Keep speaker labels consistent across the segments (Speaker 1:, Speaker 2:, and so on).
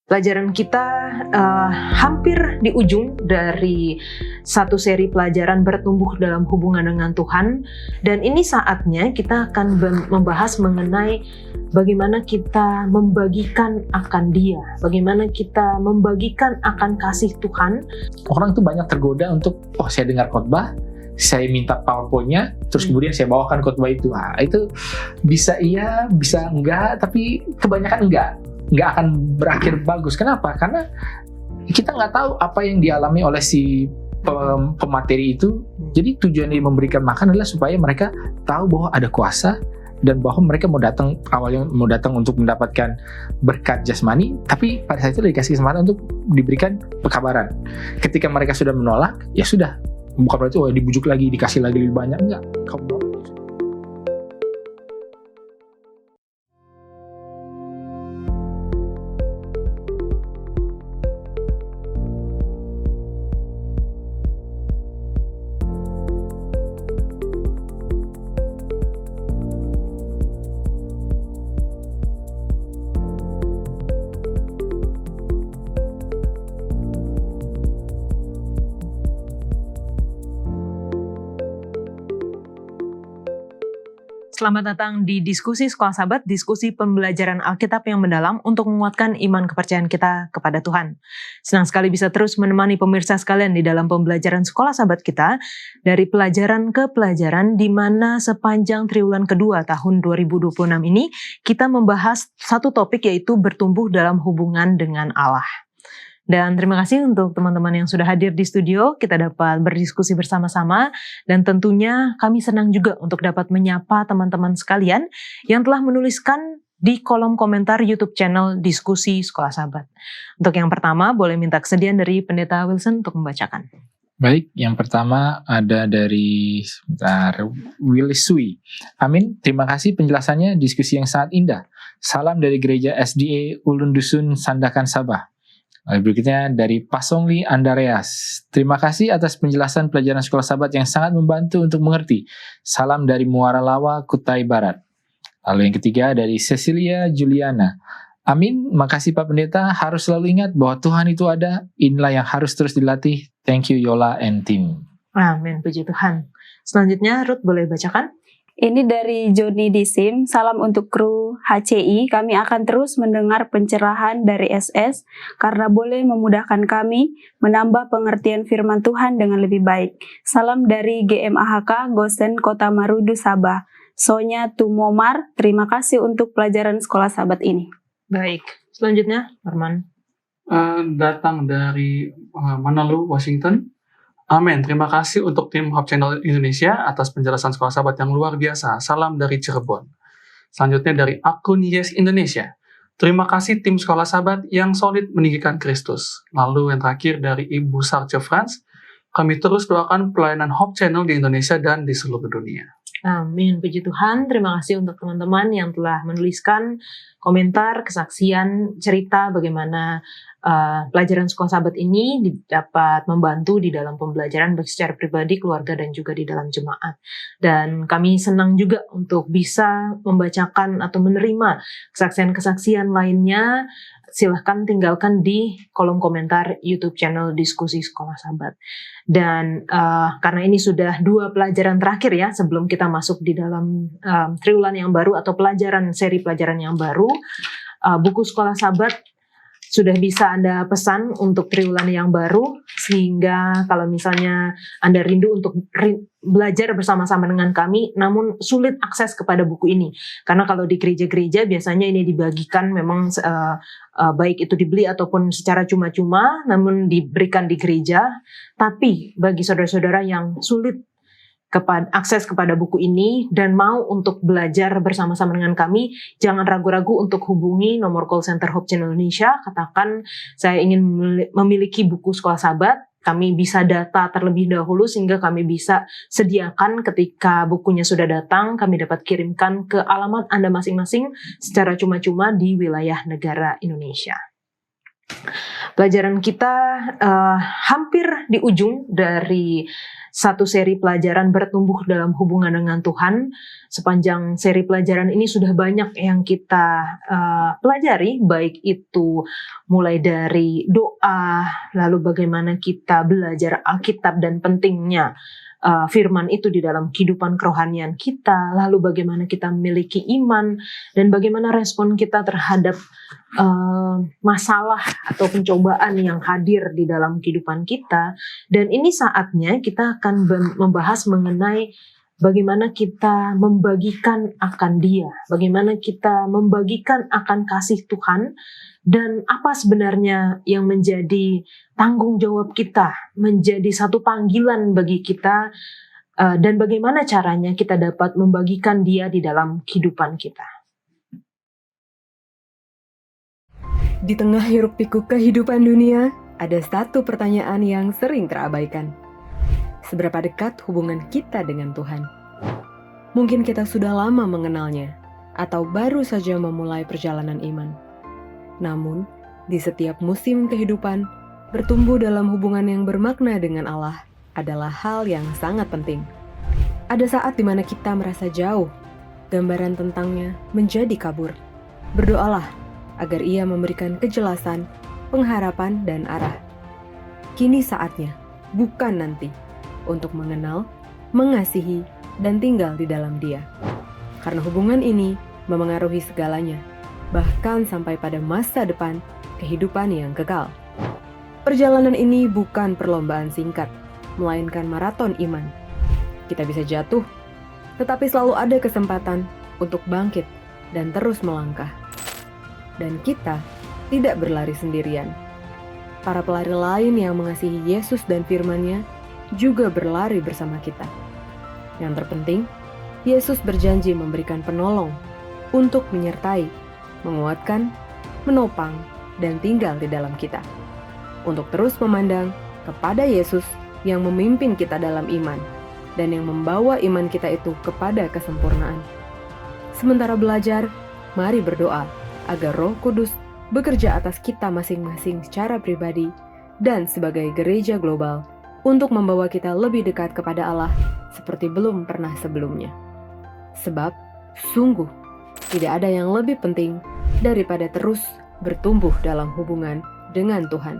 Speaker 1: Pelajaran kita hampir di ujung dari satu seri pelajaran bertumbuh dalam hubungan dengan Tuhan, dan ini saatnya kita akan membahas mengenai bagaimana kita membagikan akan Dia, bagaimana kita membagikan akan kasih Tuhan.
Speaker 2: Orang itu banyak tergoda untuk, saya dengar khotbah, saya minta PowerPoint-nya, terus kemudian saya bawakan khotbah itu. Itu bisa iya, bisa enggak, tapi kebanyakan nggak akan berakhir bagus. Kenapa? Karena kita nggak tahu apa yang dialami oleh si pemateri itu. Jadi tujuan dia memberikan makan adalah supaya mereka tahu bahwa ada kuasa dan bahwa mereka awalnya mau datang untuk mendapatkan berkat jasmani, tapi pada saat itu dikasih kesempatan untuk diberikan pekabaran. Ketika mereka sudah menolak, ya sudah, bukan berarti dibujuk lagi, dikasih lagi lebih banyak, enggak.
Speaker 1: Selamat datang di Diskusi Sekolah Sahabat, diskusi pembelajaran Alkitab yang mendalam untuk menguatkan iman kepercayaan kita kepada Tuhan. Senang sekali bisa terus menemani pemirsa sekalian di dalam pembelajaran Sekolah Sahabat kita, dari pelajaran ke pelajaran, di mana sepanjang triwulan kedua tahun 2026 ini, kita membahas satu topik, yaitu bertumbuh dalam hubungan dengan Allah. Dan terima kasih untuk teman-teman yang sudah hadir di studio, kita dapat berdiskusi bersama-sama, dan tentunya kami senang juga untuk dapat menyapa teman-teman sekalian yang telah menuliskan di kolom komentar YouTube channel Diskusi Sekolah Sahabat. Untuk yang pertama, boleh minta kesediaan dari Pendeta Wilson untuk membacakan.
Speaker 2: Baik, yang pertama ada dari Willis Sui. Amin, terima kasih penjelasannya, diskusi yang sangat indah. Salam dari Gereja SDA Ulun Dusun, Sandakan, Sabah. Berikutnya dari Pasongli Andreas. Terima kasih atas penjelasan pelajaran Sekolah Sahabat yang sangat membantu untuk mengerti. Salam dari Muara Lawa, Kutai Barat. Lalu yang ketiga dari Cecilia Juliana. Amin, makasih Pak Pendeta. Harus selalu ingat bahwa Tuhan itu ada. Inilah yang harus terus dilatih. Thank you Yola and team.
Speaker 1: Amin, puji Tuhan. Selanjutnya Ruth boleh bacakan?
Speaker 3: Ini dari Joni Disim, salam untuk kru HCI, kami akan terus mendengar pencerahan dari SS karena boleh memudahkan kami menambah pengertian firman Tuhan dengan lebih baik. Salam dari GMAHK Gosen Kota Marudu, Sabah. Sonya Tumomar, terima kasih untuk pelajaran Sekolah Sahabat ini.
Speaker 1: Baik, selanjutnya Arman.
Speaker 4: Datang dari Manalo, Washington. Amin, terima kasih untuk tim Hope Channel Indonesia atas penjelasan Sekolah Sahabat yang luar biasa. Salam dari Cirebon. Selanjutnya dari akun Yes Indonesia. Terima kasih tim Sekolah Sahabat yang solid meninggikan Kristus. Lalu yang terakhir dari Ibu Sarce France. Kami terus doakan pelayanan Hope Channel di Indonesia dan di seluruh dunia.
Speaker 1: Amin, puji Tuhan. Terima kasih untuk teman-teman yang telah menuliskan komentar, kesaksian, cerita bagaimana pelajaran Sekolah Sahabat ini dapat membantu di dalam pembelajaran baik secara pribadi, keluarga, dan juga di dalam jemaat. Dan kami senang juga untuk bisa membacakan atau menerima kesaksian-kesaksian lainnya. Silahkan tinggalkan di kolom komentar YouTube channel Diskusi Sekolah Sahabat. Dan karena ini sudah 2 pelajaran terakhir ya, sebelum kita masuk di dalam triwulan yang baru atau seri pelajaran yang baru, buku Sekolah Sahabat sudah bisa Anda pesan untuk triwulan yang baru, sehingga kalau misalnya Anda rindu untuk belajar bersama-sama dengan kami, namun sulit akses kepada buku ini. Karena kalau di gereja-gereja biasanya ini dibagikan memang baik itu dibeli ataupun secara cuma-cuma, namun diberikan di gereja. Tapi bagi saudara-saudara yang sulit akses kepada buku ini dan mau untuk belajar bersama-sama dengan kami, jangan ragu-ragu untuk hubungi nomor call center Hope Channel Indonesia. Katakan saya ingin memiliki buku Sekolah Sahabat. Kami bisa data terlebih dahulu sehingga kami bisa sediakan ketika bukunya sudah datang, kami dapat kirimkan ke alamat Anda masing-masing secara cuma-cuma di wilayah negara Indonesia. Pelajaran kita hampir di ujung dari satu seri pelajaran bertumbuh dalam hubungan dengan Tuhan. Sepanjang seri pelajaran ini sudah banyak yang kita pelajari, baik itu mulai dari doa, lalu bagaimana kita belajar Alkitab dan pentingnya firman itu di dalam kehidupan kerohanian kita, lalu bagaimana kita memiliki iman, dan bagaimana respon kita terhadap masalah atau pencobaan yang hadir di dalam kehidupan kita. Dan ini saatnya kita akan membahas mengenai bagaimana kita membagikan akan Dia, bagaimana kita membagikan akan kasih Tuhan, dan apa sebenarnya yang menjadi tanggung jawab kita, menjadi satu panggilan bagi kita, dan bagaimana caranya kita dapat membagikan Dia di dalam kehidupan kita.
Speaker 5: Di tengah hiruk-pikuk kehidupan dunia, ada satu pertanyaan yang sering terabaikan. Seberapa dekat hubungan kita dengan Tuhan? Mungkin kita sudah lama mengenalnya, atau baru saja memulai perjalanan iman. Namun, di setiap musim kehidupan, bertumbuh dalam hubungan yang bermakna dengan Allah adalah hal yang sangat penting. Ada saat di mana kita merasa jauh, gambaran tentangnya menjadi kabur. Berdoalah agar Ia memberikan kejelasan, pengharapan, dan arah. Kini saatnya, bukan nanti, untuk mengenal, mengasihi, dan tinggal di dalam Dia. Karena hubungan ini memengaruhi segalanya, bahkan sampai pada masa depan kehidupan yang kekal. Perjalanan ini bukan perlombaan singkat, melainkan maraton iman. Kita bisa jatuh, tetapi selalu ada kesempatan untuk bangkit dan terus melangkah. Dan kita tidak berlari sendirian. Para pelari lain yang mengasihi Yesus dan firman-Nya juga berlari bersama kita. Yang terpenting, Yesus berjanji memberikan penolong untuk menyertai, menguatkan, menopang, dan tinggal di dalam kita. Untuk terus memandang kepada Yesus yang memimpin kita dalam iman dan yang membawa iman kita itu kepada kesempurnaan. Sementara belajar, mari berdoa agar Roh Kudus bekerja atas kita masing-masing secara pribadi dan sebagai gereja global untuk membawa kita lebih dekat kepada Allah seperti belum pernah sebelumnya. Sebab, sungguh, tidak ada yang lebih penting daripada terus bertumbuh dalam hubungan dengan Tuhan.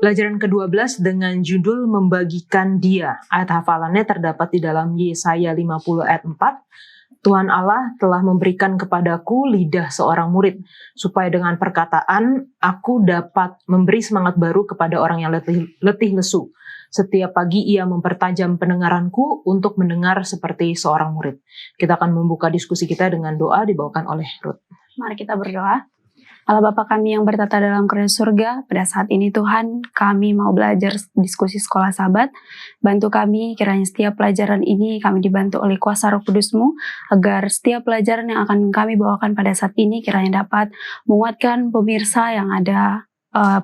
Speaker 1: Pelajaran ke-12 dengan judul Membagikan Dia. Ayat hafalannya terdapat di dalam Yesaya 50 ayat 4. Tuhan Allah telah memberikan kepadaku lidah seorang murid, supaya dengan perkataan aku dapat memberi semangat baru kepada orang yang letih lesu. Setiap pagi ia mempertajam pendengaranku untuk mendengar seperti seorang murid. Kita akan membuka diskusi kita dengan doa dibawakan oleh Ruth.
Speaker 3: Mari kita berdoa. Allah Bapa kami yang bertata dalam kerajaan surga, pada saat ini Tuhan, kami mau belajar diskusi sekolah sahabat. Bantu kami, kiranya setiap pelajaran ini kami dibantu oleh kuasa Roh Kudus-Mu, agar setiap pelajaran yang akan kami bawakan pada saat ini kiranya dapat menguatkan pemirsa yang ada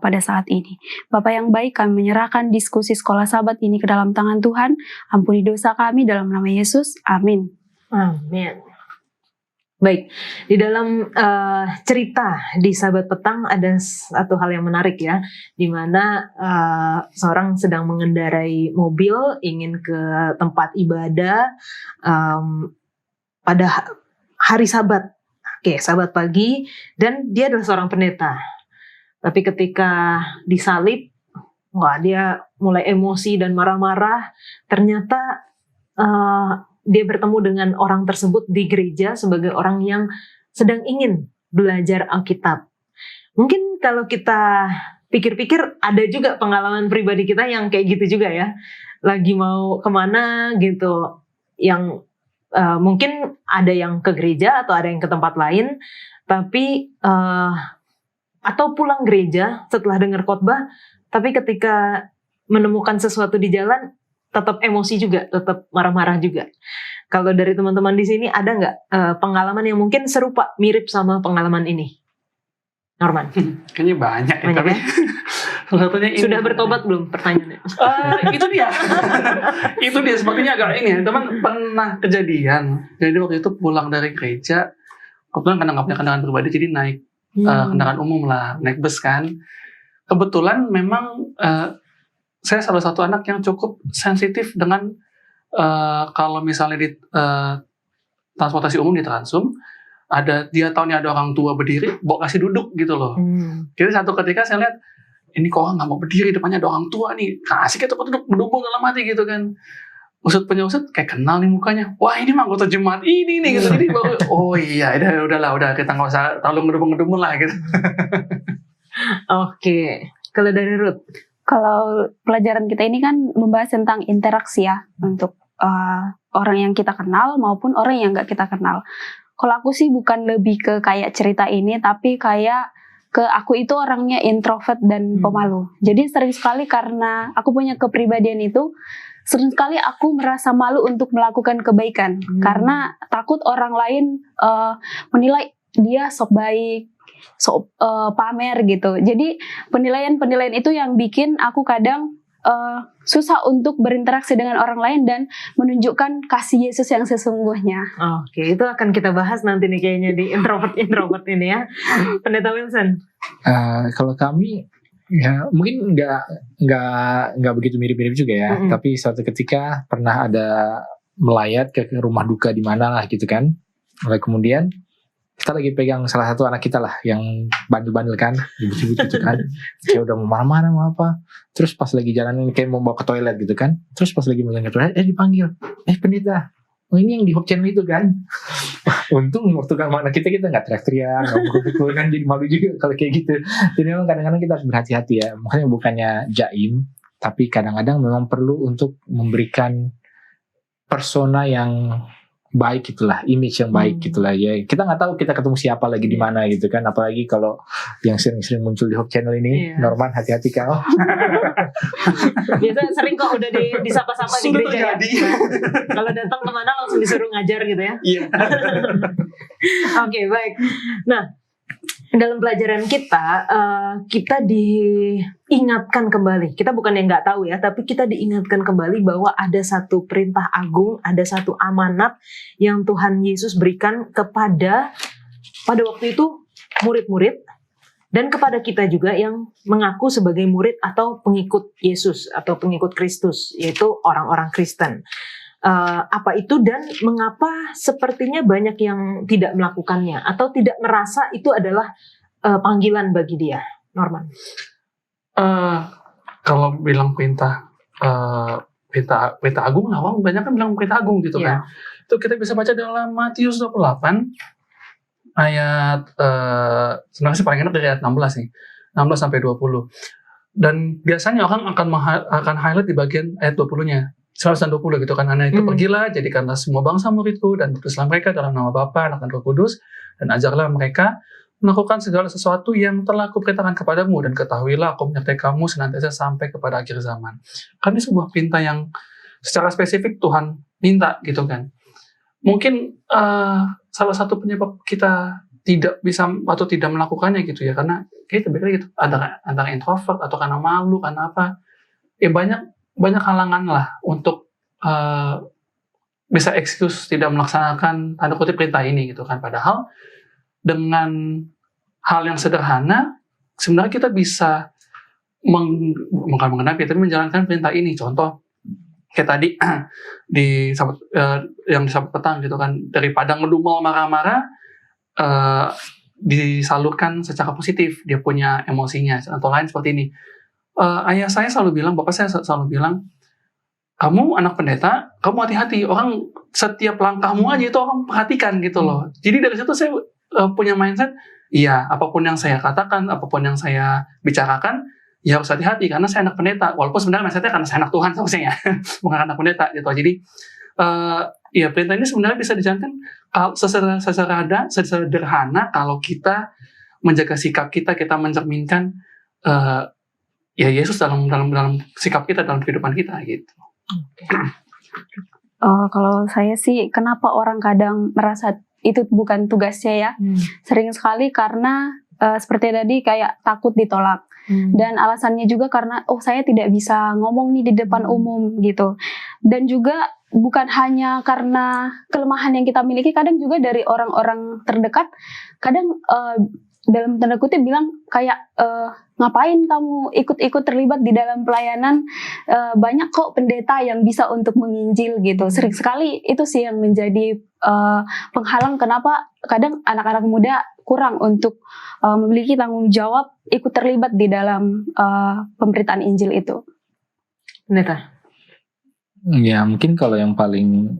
Speaker 3: pada saat ini. Bapa yang baik, kami menyerahkan diskusi sekolah sahabat ini ke dalam tangan Tuhan. Ampuni dosa kami dalam nama Yesus. Amin.
Speaker 1: Amin. Baik, di dalam cerita di Sahabat Petang ada satu hal yang menarik ya, di mana seorang sedang mengendarai mobil ingin ke tempat ibadah pada hari Sabat. Oke, Sabat pagi, dan dia adalah seorang pendeta. Tapi ketika disalib, dia mulai emosi dan marah-marah. Ternyata dia bertemu dengan orang tersebut di gereja sebagai orang yang sedang ingin belajar Alkitab. Mungkin kalau kita pikir-pikir ada juga pengalaman pribadi kita yang kayak gitu juga ya. Lagi mau kemana gitu. Yang mungkin ada yang ke gereja atau ada yang ke tempat lain. Tapi atau pulang gereja setelah dengar khotbah. Tapi ketika menemukan sesuatu di jalan, tetap emosi juga, tetap marah-marah juga. Kalau dari teman-teman di sini ada nggak pengalaman yang mungkin serupa, mirip sama pengalaman ini? Norman?
Speaker 4: Kayaknya banyak ya, tapi salah satunya ini.
Speaker 1: Sudah bertobat belum pertanyaannya?
Speaker 4: Itu dia. Itu dia, sebagainya agak ini ya. Teman pernah kejadian. Jadi waktu itu pulang dari gereja, kebetulan karena nggak punya kendaraan pribadi jadi naik kendaraan umum lah, naik bus kan. Kebetulan memang saya salah satu anak yang cukup sensitif dengan kalau misalnya di transportasi umum di Transum, dia tahu nih ada orang tua berdiri, bawa kasih duduk gitu loh. Jadi satu ketika saya lihat, ini kok orang nggak mau berdiri, depannya ada orang tua nih, kasih kita duduk, berdubung dalam hati gitu kan. Usut kayak kenal nih mukanya, wah ini mah anggota jemaat ini nih gitu. Jadi baru, oh iya, udah kita nggak usah terlalu ngedumung lah gitu.
Speaker 1: Oke, kalau dari Ruth?
Speaker 3: Kalau pelajaran kita ini kan membahas tentang interaksi ya, untuk orang yang kita kenal maupun orang yang nggak kita kenal. Kalau aku sih bukan lebih ke kayak cerita ini, tapi kayak ke aku itu orangnya introvert dan pemalu. Jadi sering sekali karena aku punya kepribadian itu, sering sekali aku merasa malu untuk melakukan kebaikan. Karena takut orang lain menilai dia sok baik, sok pamer gitu. Jadi penilaian itu yang bikin aku kadang susah untuk berinteraksi dengan orang lain dan menunjukkan kasih Yesus yang sesungguhnya.
Speaker 1: Oke, itu akan kita bahas nanti nih kayaknya di introvert ini ya. Pendeta Wilson.
Speaker 2: Kalau kami ya mungkin nggak begitu mirip-mirip juga ya. Tapi suatu ketika pernah ada melayat ke rumah duka di mana lah gitu kan. Lalu kemudian kita lagi pegang salah satu anak kita lah yang bandel-bandel kan, ribut-ribut gitu kan, kayak udah mau marah-marah mau apa, terus pas lagi jalan kayak mau bawa ke toilet gitu kan, terus pas lagi mau jalan ke toilet, dipanggil, pendeta, oh ini yang di Hope Channel itu kan. Untung waktu anak kita nggak teriak-teriak, nggak pukul-pukul kan, jadi malu juga kalau kayak gitu. Jadi memang kadang-kadang kita harus berhati-hati ya, makanya bukannya jaim, tapi kadang-kadang memang perlu untuk memberikan persona yang baik gitulah, image yang baik gitulah ya. Kita nggak tahu kita ketemu siapa lagi di mana gitu kan, apalagi kalau yang sering-sering muncul di Hope Channel ini. Norman, hati-hati kau.
Speaker 1: Biasa sering kok udah disapa-sapa di gereja ya. Kalau datang kemana langsung disuruh ngajar gitu ya.
Speaker 4: Iya.
Speaker 1: Oke, baik. Nah, dalam pelajaran kita diingatkan kembali. Kita bukan yang nggak tahu ya, tapi kita diingatkan kembali bahwa ada satu perintah agung, ada satu amanat yang Tuhan Yesus berikan pada waktu itu murid-murid dan kepada kita juga yang mengaku sebagai murid atau pengikut Yesus atau pengikut Kristus, yaitu orang-orang Kristen. Apa itu dan mengapa sepertinya banyak yang tidak melakukannya atau tidak merasa itu adalah panggilan bagi dia, Norman?
Speaker 4: Kalau bilang perintah agung, awam banyak kan bilang perintah agung gitu kan. Itu kita bisa baca dalam Matius 28 ayat sebenarnya sih paling enak dari ayat 16 nih, 16 sampai 20. Dan biasanya orang akan highlight di bagian ayat 20-nya. 120 gitu kan, anak itu pergilah, jadikanlah semua bangsa muridku dan utuslah mereka dalam nama Bapa, Anak dan Roh Kudus, dan ajarlah mereka melakukan segala sesuatu yang telah kuperintahkan kepadamu, dan ketahuilah aku menyertai kamu senantiasa sampai kepada akhir zaman. Kan ini sebuah perintah yang secara spesifik Tuhan minta gitu kan. Mungkin salah satu penyebab kita tidak bisa atau tidak melakukannya gitu ya, karena kita gitu antara introvert atau karena malu, karena apa? Ya banyak halangan lah untuk bisa excuse tidak melaksanakan tanda kutip perintah ini gitu kan. Padahal dengan hal yang sederhana sebenarnya kita bisa bukan mengenapi tapi menjalankan perintah ini. Contoh kayak tadi yang di Sabat petang gitu kan, daripada ngedumel marah-marah disalurkan secara positif, dia punya emosinya atau lain seperti ini. Ayah saya selalu bilang, bapak saya selalu bilang, kamu anak pendeta, kamu hati-hati, orang setiap langkahmu aja itu orang perhatikan gitu loh. Jadi dari situ saya punya mindset, iya apapun yang saya katakan, apapun yang saya bicarakan, ya harus hati-hati karena saya anak pendeta. Walaupun sebenarnya mindsetnya karena saya anak Tuhan seharusnya, bukan anak pendeta gitu. Jadi ya perintah ini sebenarnya bisa dijalankan sederhana kalau kita menjaga sikap kita mencerminkan ya Yesus dalam sikap kita, dalam kehidupan kita gitu.
Speaker 3: Kalau saya sih, kenapa orang kadang merasa itu bukan tugasnya ya? Sering sekali karena seperti tadi kayak takut ditolak. Dan alasannya juga karena saya tidak bisa ngomong nih di depan umum gitu. Dan juga bukan hanya karena kelemahan yang kita miliki, kadang juga dari orang-orang terdekat, kadang dalam tanda kutip bilang kayak ngapain kamu ikut-ikut terlibat di dalam pelayanan, banyak kok pendeta yang bisa untuk menginjil gitu. Sering sekali itu sih yang menjadi penghalang kenapa kadang anak-anak muda kurang untuk memiliki tanggung jawab ikut terlibat di dalam pemberitaan Injil itu.
Speaker 1: Pendeta.
Speaker 2: Ya mungkin kalau yang paling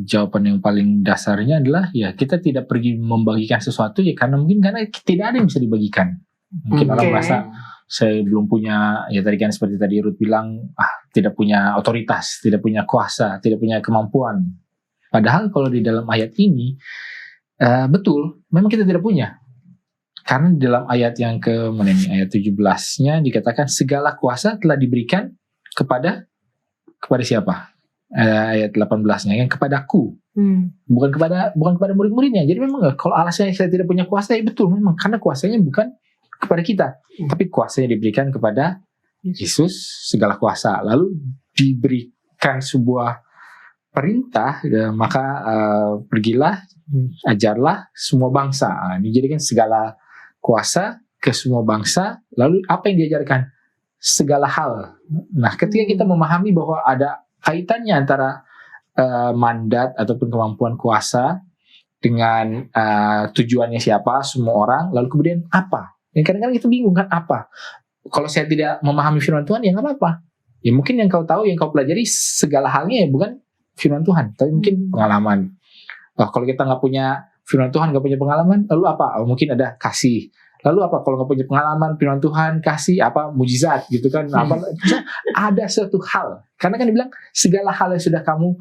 Speaker 2: jawaban yang paling dasarnya adalah ya kita tidak pergi membagikan sesuatu ya karena tidak ada yang bisa dibagikan. Mungkin orang merasa saya belum punya, ya tadi kan seperti tadi Ruth bilang, tidak punya otoritas, tidak punya kuasa, tidak punya kemampuan. Padahal kalau di dalam ayat ini betul, memang kita tidak punya. Karena di dalam ayat yang ayat 17-nya dikatakan segala kuasa telah diberikan kepada siapa? Ayat 18-nya yang kepadaku. Bukan kepada murid-muridnya. Jadi memang kalau alasannya saya tidak punya kuasa, ya betul memang karena kuasanya bukan kepada kita, tapi kuasanya diberikan kepada Yesus segala kuasa. Lalu diberikan sebuah perintah, maka pergilah, ajarlah semua bangsa. Ini jadikan segala kuasa ke semua bangsa. Lalu apa yang diajarkan? Segala hal. Nah, ketika kita memahami bahwa ada kaitannya antara mandat ataupun kemampuan kuasa dengan tujuannya siapa, semua orang, lalu kemudian apa? Dan kadang-kadang kita bingung kan apa? Kalau saya tidak memahami firman Tuhan, ya nggak apa-apa. Ya mungkin yang kau tahu, yang kau pelajari segala halnya ya bukan firman Tuhan, tapi mungkin pengalaman. Kalau kita nggak punya firman Tuhan, nggak punya pengalaman, lalu apa? Mungkin ada kasih. Lalu apa kalau nggak punya pengalaman firman Tuhan, kasih apa mujizat gitu kan? Apa ada suatu hal. Karena kan dibilang segala hal yang sudah kamu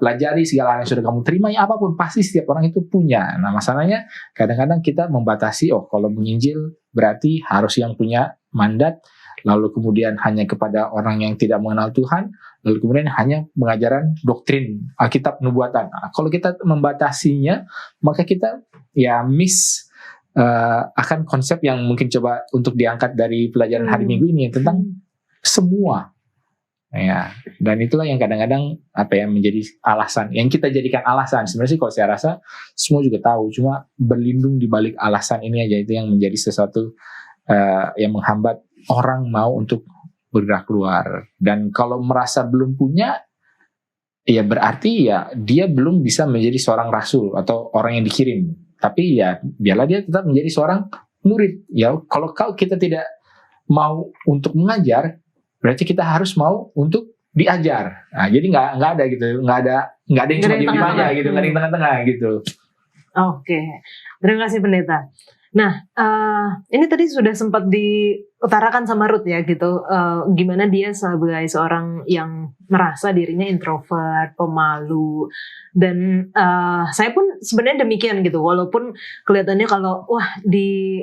Speaker 2: pelajari, segala hal yang sudah kamu terima, ya apapun pasti setiap orang itu punya. Nah masalahnya kadang-kadang kita membatasi. Kalau menginjil berarti harus yang punya mandat. Lalu kemudian hanya kepada orang yang tidak mengenal Tuhan. Lalu kemudian hanya pengajaran doktrin Alkitab nubuatan. Nah, kalau kita membatasinya, maka kita ya akan konsep yang mungkin coba untuk diangkat dari pelajaran hari Minggu ini tentang semua. Ya, dan itulah yang kadang-kadang menjadi alasan yang kita jadikan alasan. Sebenarnya sih kalau saya rasa semua juga tahu, cuma berlindung di balik alasan ini aja itu yang menjadi sesuatu yang menghambat orang mau untuk bergerak keluar. Dan kalau merasa belum punya, ya berarti ya dia belum bisa menjadi seorang rasul atau orang yang dikirim. Tapi ya biarlah dia tetap menjadi seorang murid. Ya kalau kita tidak mau untuk mengajar, berarti kita harus mau untuk diajar. Nah, jadi nggak ada gitu, nggak ada yang cuma di tengah gitu, nggak ada yang tengah-tengah gitu.
Speaker 1: Oke, terima kasih pendeta. Nah, ini tadi sudah sempat diutarakan sama Ruth ya gitu, gimana dia sebagai seorang yang merasa dirinya introvert, pemalu, dan saya pun sebenarnya demikian gitu, walaupun kelihatannya kalau di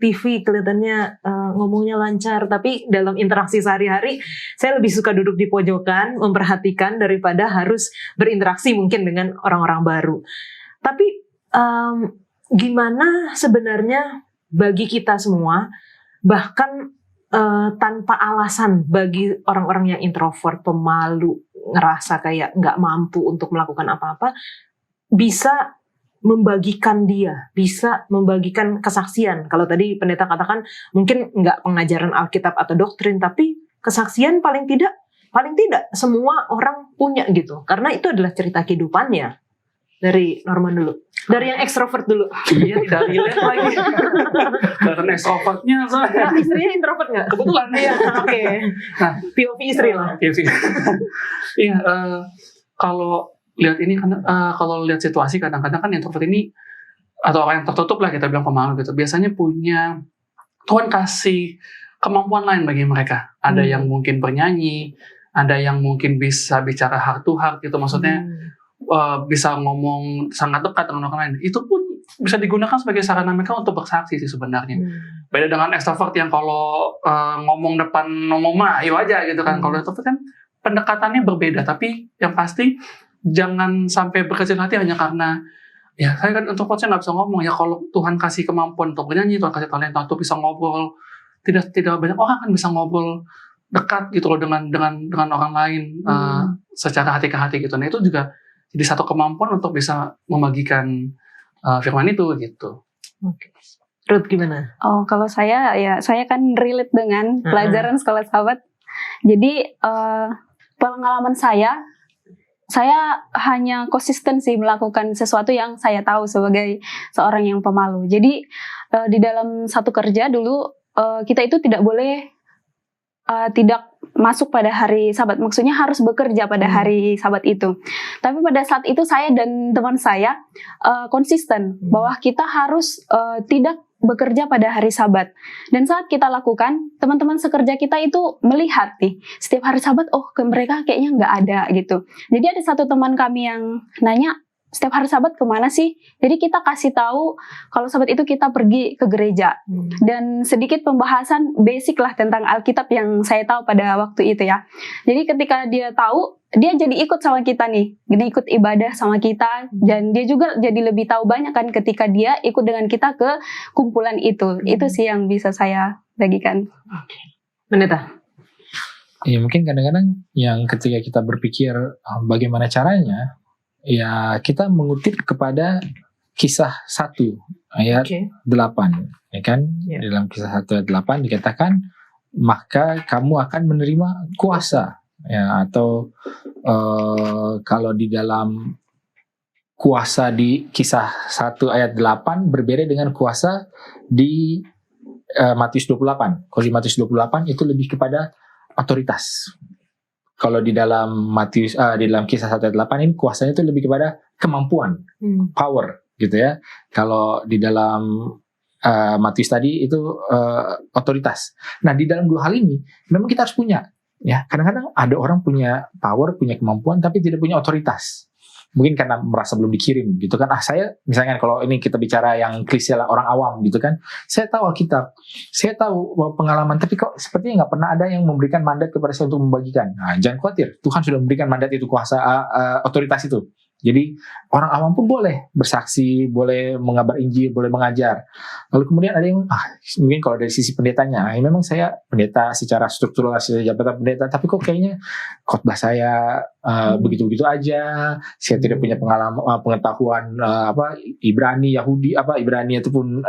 Speaker 1: TV kelihatannya ngomongnya lancar, tapi dalam interaksi sehari-hari saya lebih suka duduk di pojokan memperhatikan daripada harus berinteraksi mungkin dengan orang-orang baru. Tapi gimana sebenarnya bagi kita semua, bahkan tanpa alasan bagi orang-orang yang introvert, pemalu, ngerasa kayak nggak mampu untuk melakukan apa-apa, bisa membagikan bisa membagikan kesaksian. Kalau tadi pendeta katakan mungkin nggak pengajaran Alkitab atau doktrin, tapi kesaksian paling tidak semua orang punya gitu, karena itu adalah cerita kehidupannya. Dari Norman dulu. Dari yang ekstrovert dulu.
Speaker 4: Iya, tidak relate lagi. Karena ekstrovertnya soalnya.
Speaker 1: Nah, istrinya introvert nggak?
Speaker 4: Kebetulan.
Speaker 1: Iya, oke. Nah, POV istri lah.
Speaker 4: Iya, kalau lihat ini, kalau lihat situasi kadang-kadang kan introvert ini, atau orang yang tertutup lah kita bilang pemalu gitu, biasanya punya, Tuhan kasih kemampuan lain bagi mereka. Ada yang mungkin bernyanyi, ada yang mungkin bisa bicara heart to heart gitu, maksudnya bisa ngomong sangat dekat dengan orang lain. Itu pun bisa digunakan sebagai sarana mereka untuk bersaksi sih sebenarnya. Beda dengan extrovert yang kalau ngomong depan ngomong ayo aja gitu kan. Kalau introvert kan pendekatannya berbeda, tapi yang pasti jangan sampai berkecil hati hanya karena ya saya kan introvert, saya nggak bisa ngomong. Ya kalau Tuhan kasih kemampuan untuk bernyanyi, Tuhan kasih talenta untuk bisa ngobrol, tidak banyak orang kan bisa ngobrol dekat gitu loh dengan orang lain secara hati ke hati gitu. Nah itu juga jadi satu kemampuan untuk bisa membagikan firman itu gitu.
Speaker 1: Oke. Ruth gimana?
Speaker 3: Oh, kalau saya kan relate dengan pelajaran sekolah sahabat. Jadi pengalaman saya hanya konsisten sih melakukan sesuatu yang saya tahu sebagai seorang yang pemalu. Jadi di dalam satu kerja dulu kita itu tidak boleh tidak masuk pada hari Sabat. Maksudnya harus bekerja pada hari Sabat itu. Tapi pada saat itu saya dan teman saya konsisten bahwa kita harus tidak bekerja pada hari Sabat. Dan saat kita lakukan, teman-teman sekerja kita itu melihat nih, setiap hari Sabat, oh ke mereka kayaknya nggak ada gitu. Jadi ada satu teman kami yang nanya, setiap hari Sabat kemana sih? Jadi kita kasih tahu kalau Sabat itu kita pergi ke gereja. Dan sedikit pembahasan basic lah tentang Alkitab yang saya tahu pada waktu itu ya. Jadi ketika dia tahu, dia jadi ikut sama kita nih, jadi ikut ibadah sama kita, dan dia juga jadi lebih tahu banyak kan ketika dia ikut dengan kita ke kumpulan itu. Itu sih yang bisa saya bagikan.
Speaker 1: Pendeta?
Speaker 2: Ya mungkin kadang-kadang yang ketika kita berpikir bagaimana caranya, ya kita mengutip kepada Kisah 1 ayat 8, ya kan? Dalam Kisah 1 ayat 8 dikatakan, maka kamu akan menerima kuasa. Ya, atau kalau di dalam kuasa di Kisah 1 ayat 8 berbeda dengan kuasa di Matius 28. Kalau di Matius 28 itu lebih kepada otoritas. Kalau di dalam di dalam Kisah 1 ayat 8 ini kuasanya itu lebih kepada kemampuan, power gitu ya. Kalau di dalam Matius tadi itu otoritas. Nah, di dalam dua hal ini memang kita harus punya. Ya, kadang-kadang ada orang punya power, punya kemampuan, tapi tidak punya otoritas. Mungkin karena merasa belum dikirim, gitu kan. Saya, misalnya kalau ini kita bicara yang klise lah, orang awam, gitu kan. Saya tahu Alkitab, saya tahu pengalaman, tapi kok sepertinya nggak pernah ada yang memberikan mandat kepada saya untuk membagikan. Nah, jangan khawatir, Tuhan sudah memberikan mandat itu, kuasa, otoritas itu. Jadi orang awam pun boleh bersaksi, boleh mengabar Injil, boleh mengajar. Lalu kemudian ada yang, mungkin kalau dari sisi pendetanya, memang saya pendeta secara struktural, secara jabatan pendeta, tapi kok kayaknya khotbah saya begitu-begitu aja. Saya tidak punya pengetahuan Ibrani, Yahudi, Ibrani ataupun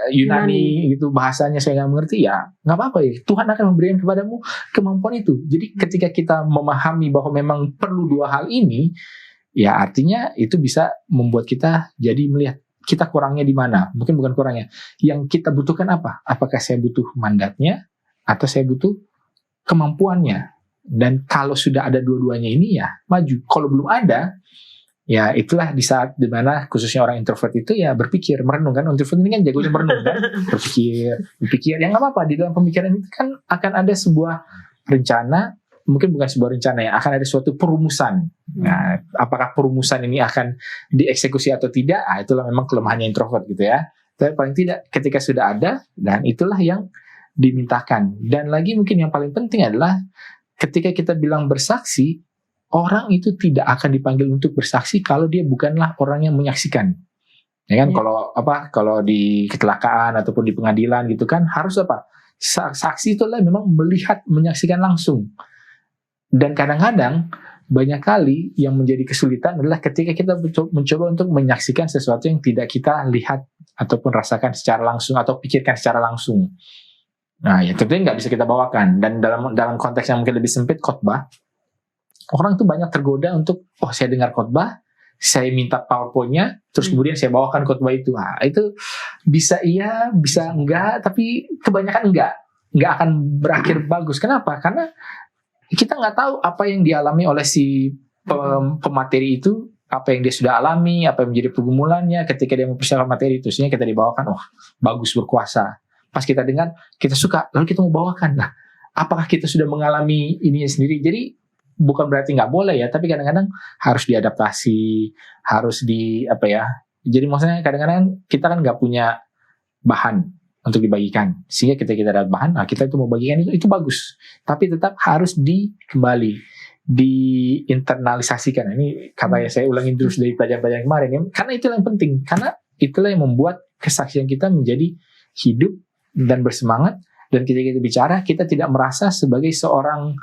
Speaker 2: Yunani gitu, bahasanya saya nggak mengerti. Ya nggak apa-apa ya, Tuhan akan memberikan kepadamu kemampuan itu. Jadi ketika kita memahami bahwa memang perlu dua hal ini, ya artinya itu bisa membuat kita jadi melihat kita kurangnya di mana. Mungkin bukan kurangnya, yang kita butuhkan apa? Apakah saya butuh mandatnya atau saya butuh kemampuannya? Dan kalau sudah ada dua-duanya ini ya maju. Kalau belum ada, ya itulah di saat dimana khususnya orang introvert itu ya berpikir, merenung kan. Introvert ini kan jagonya merenung kan, berpikir yang nggak apa-apa. Di dalam pemikiran itu kan akan ada sebuah rencana. Mungkin bukan sebuah rencana ya, akan ada suatu perumusan. Nah, apakah perumusan ini akan dieksekusi atau tidak? Itulah memang kelemahannya introvert gitu ya. Tapi paling tidak ketika sudah ada, dan itulah yang dimintakan. Dan lagi mungkin yang paling penting adalah ketika kita bilang bersaksi, orang itu tidak akan dipanggil untuk bersaksi kalau dia bukanlah orang yang menyaksikan. Ya kan, kalau di kecelakaan ataupun di pengadilan gitu kan harus apa? Saksi itu adalah memang melihat, menyaksikan langsung. Dan kadang-kadang banyak kali yang menjadi kesulitan adalah ketika kita mencoba untuk menyaksikan sesuatu yang tidak kita lihat ataupun rasakan secara langsung atau pikirkan secara langsung. Nah, ya tentunya nggak bisa kita bawakan. Dan dalam konteks yang mungkin lebih sempit, khotbah, orang tuh banyak tergoda untuk, saya dengar khotbah, saya minta PowerPoint-nya, terus kemudian saya bawakan khotbah itu. Nah, itu bisa iya, bisa enggak, tapi kebanyakan enggak akan berakhir bagus. Kenapa? Karena kita nggak tahu apa yang dialami oleh si pemateri itu, apa yang dia sudah alami, apa yang menjadi pergumulannya ketika dia mempersiapkan materi itu. Sehingga kita dibawakan, bagus, berkuasa. Pas kita dengar, kita suka, lalu kita mau bawakan. Nah, apakah kita sudah mengalami ini sendiri? Jadi bukan berarti nggak boleh ya, tapi kadang-kadang harus diadaptasi, harus jadi maksudnya kadang-kadang kita kan nggak punya bahan untuk dibagikan, sehingga kita dapat bahan, kita itu mau bagikan itu bagus, tapi tetap harus diinternalisasikan. Ini kata yang saya ulangin terus dari pelajaran-pelajaran kemarin ya, karena itu yang penting, karena itulah yang membuat kesaksian kita menjadi hidup dan bersemangat, Dan ketika kita bicara, kita tidak merasa sebagai seorang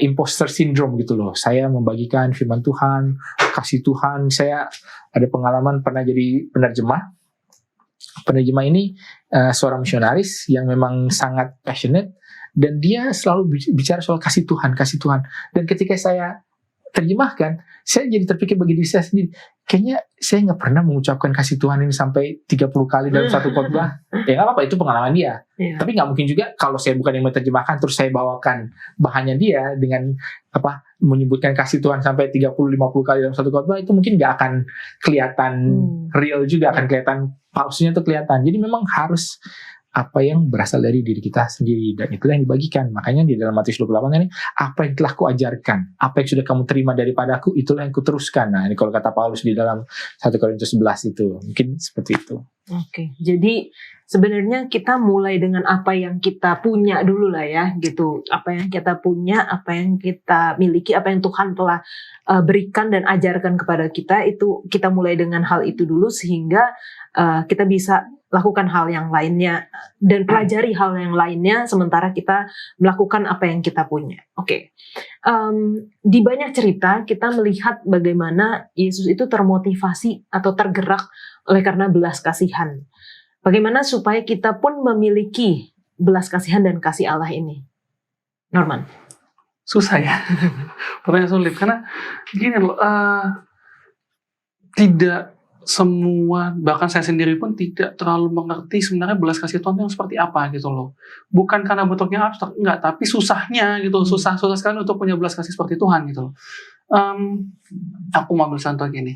Speaker 2: imposter syndrome gitu loh. Saya membagikan firman Tuhan, kasih Tuhan. Saya ada pengalaman pernah jadi penerjemah. Penerjemah ini seorang misionaris yang memang sangat passionate, dan dia selalu bicara soal kasih Tuhan. Dan ketika saya terjemahkan, saya jadi terpikir bagi diri saya sendiri, kayaknya saya nggak pernah mengucapkan kasih Tuhan ini sampai 30 kali dalam satu khotbah. Ya nggak apa-apa, itu pengalaman dia. Tapi nggak mungkin juga kalau saya bukan yang menerjemahkan terus saya bawakan bahannya dia dengan menyebutkan kasih Tuhan sampai 30-50 kali dalam satu khotbah, itu mungkin nggak akan kelihatan real juga, akan kelihatan palsunya tuh kelihatan. Jadi memang harus apa yang berasal dari diri kita sendiri, dan itulah yang dibagikan. Makanya di dalam Matius 28 ini, apa yang telah kuajarkan, apa yang sudah kamu terima daripadaku, itulah yang kuteruskan. Nah, ini kalau kata Paulus di dalam 1 Korintus 11 itu, mungkin seperti itu.
Speaker 1: Oke, jadi sebenarnya kita mulai dengan apa yang kita punya dulu lah ya, gitu. Apa yang kita punya, apa yang kita miliki, apa yang Tuhan telah berikan dan ajarkan kepada kita, itu kita mulai dengan hal itu dulu, sehingga kita bisa lakukan hal yang lainnya dan pelajari hal yang lainnya sementara kita melakukan apa yang kita punya. Oke. Di banyak cerita kita melihat bagaimana Yesus itu termotivasi atau tergerak oleh karena belas kasihan. Bagaimana supaya kita pun memiliki belas kasihan dan kasih Allah ini? Norman.
Speaker 4: Susah ya. Pertanyaan sulit karena gini loh, tidak semua, bahkan saya sendiri pun tidak terlalu mengerti sebenarnya belas kasih Tuhan itu seperti apa gitu loh. Bukan karena bentuknya abstrak, enggak, tapi susahnya gitu, susah sekali untuk punya belas kasih seperti Tuhan gitu loh. Aku mau ambil contoh gini.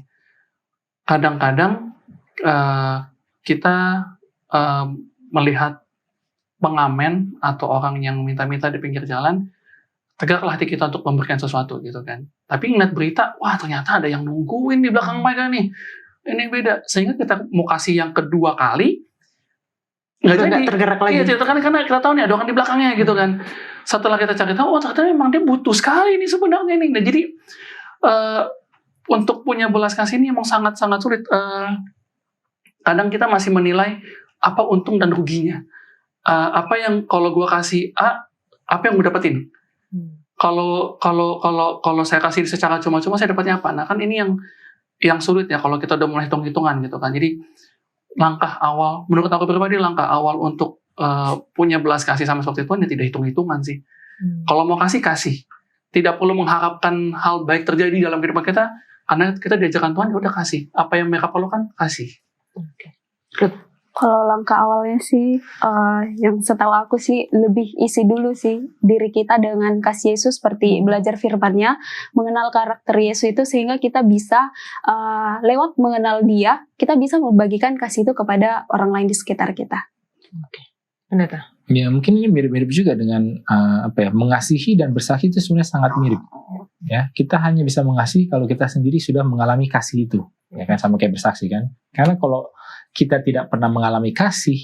Speaker 4: Kadang-kadang kita melihat pengamen atau orang yang minta-minta di pinggir jalan, tegaklah hati kita untuk memberikan sesuatu gitu kan. Tapi ngeliat berita, wah ternyata ada yang nungguin di belakang mereka nih. Ini beda, sehingga kita mau kasih yang kedua kali nggak jadi
Speaker 1: tergerak lagi.
Speaker 4: Iya, tidak, karena kita tahu nih ada orang di belakangnya gitu kan. Setelah kita cari tahu, oh ternyata memang dia butuh sekali nih sebenarnya nih. Nah, jadi untuk punya belas kasih ini emang sangat-sangat sulit. Kadang kita masih menilai apa untung dan ruginya. Apa yang kalau gue kasih A, apa yang gue dapetin? Kalau saya kasih secara cuma-cuma, saya dapatnya apa? Nah kan ini yang sulit ya kalau kita udah mulai hitung-hitungan gitu kan. Jadi langkah awal, menurut aku pribadi, langkah awal untuk punya belas kasih sama seperti Tuhan ya tidak hitung-hitungan sih. Kalau mau kasih, tidak perlu mengharapkan hal baik terjadi dalam kehidupan kita, karena kita diajarkan Tuhan ya udah kasih. Apa yang mereka perlukan, kasih.
Speaker 3: Kalau langkah awalnya sih, yang setahu aku sih lebih isi dulu sih diri kita dengan kasih Yesus, seperti belajar firman-Nya, mengenal karakter Yesus itu, sehingga kita bisa lewat mengenal Dia, kita bisa membagikan kasih itu kepada orang lain di sekitar kita.
Speaker 1: Oke. Pendeta.
Speaker 2: Ya mungkin ini mirip-mirip juga dengan mengasihi dan bersaksi itu sebenarnya sangat mirip. Ya, kita hanya bisa mengasihi kalau kita sendiri sudah mengalami kasih itu, ya kan, sama kayak bersaksi kan. Karena kalau kita tidak pernah mengalami kasih,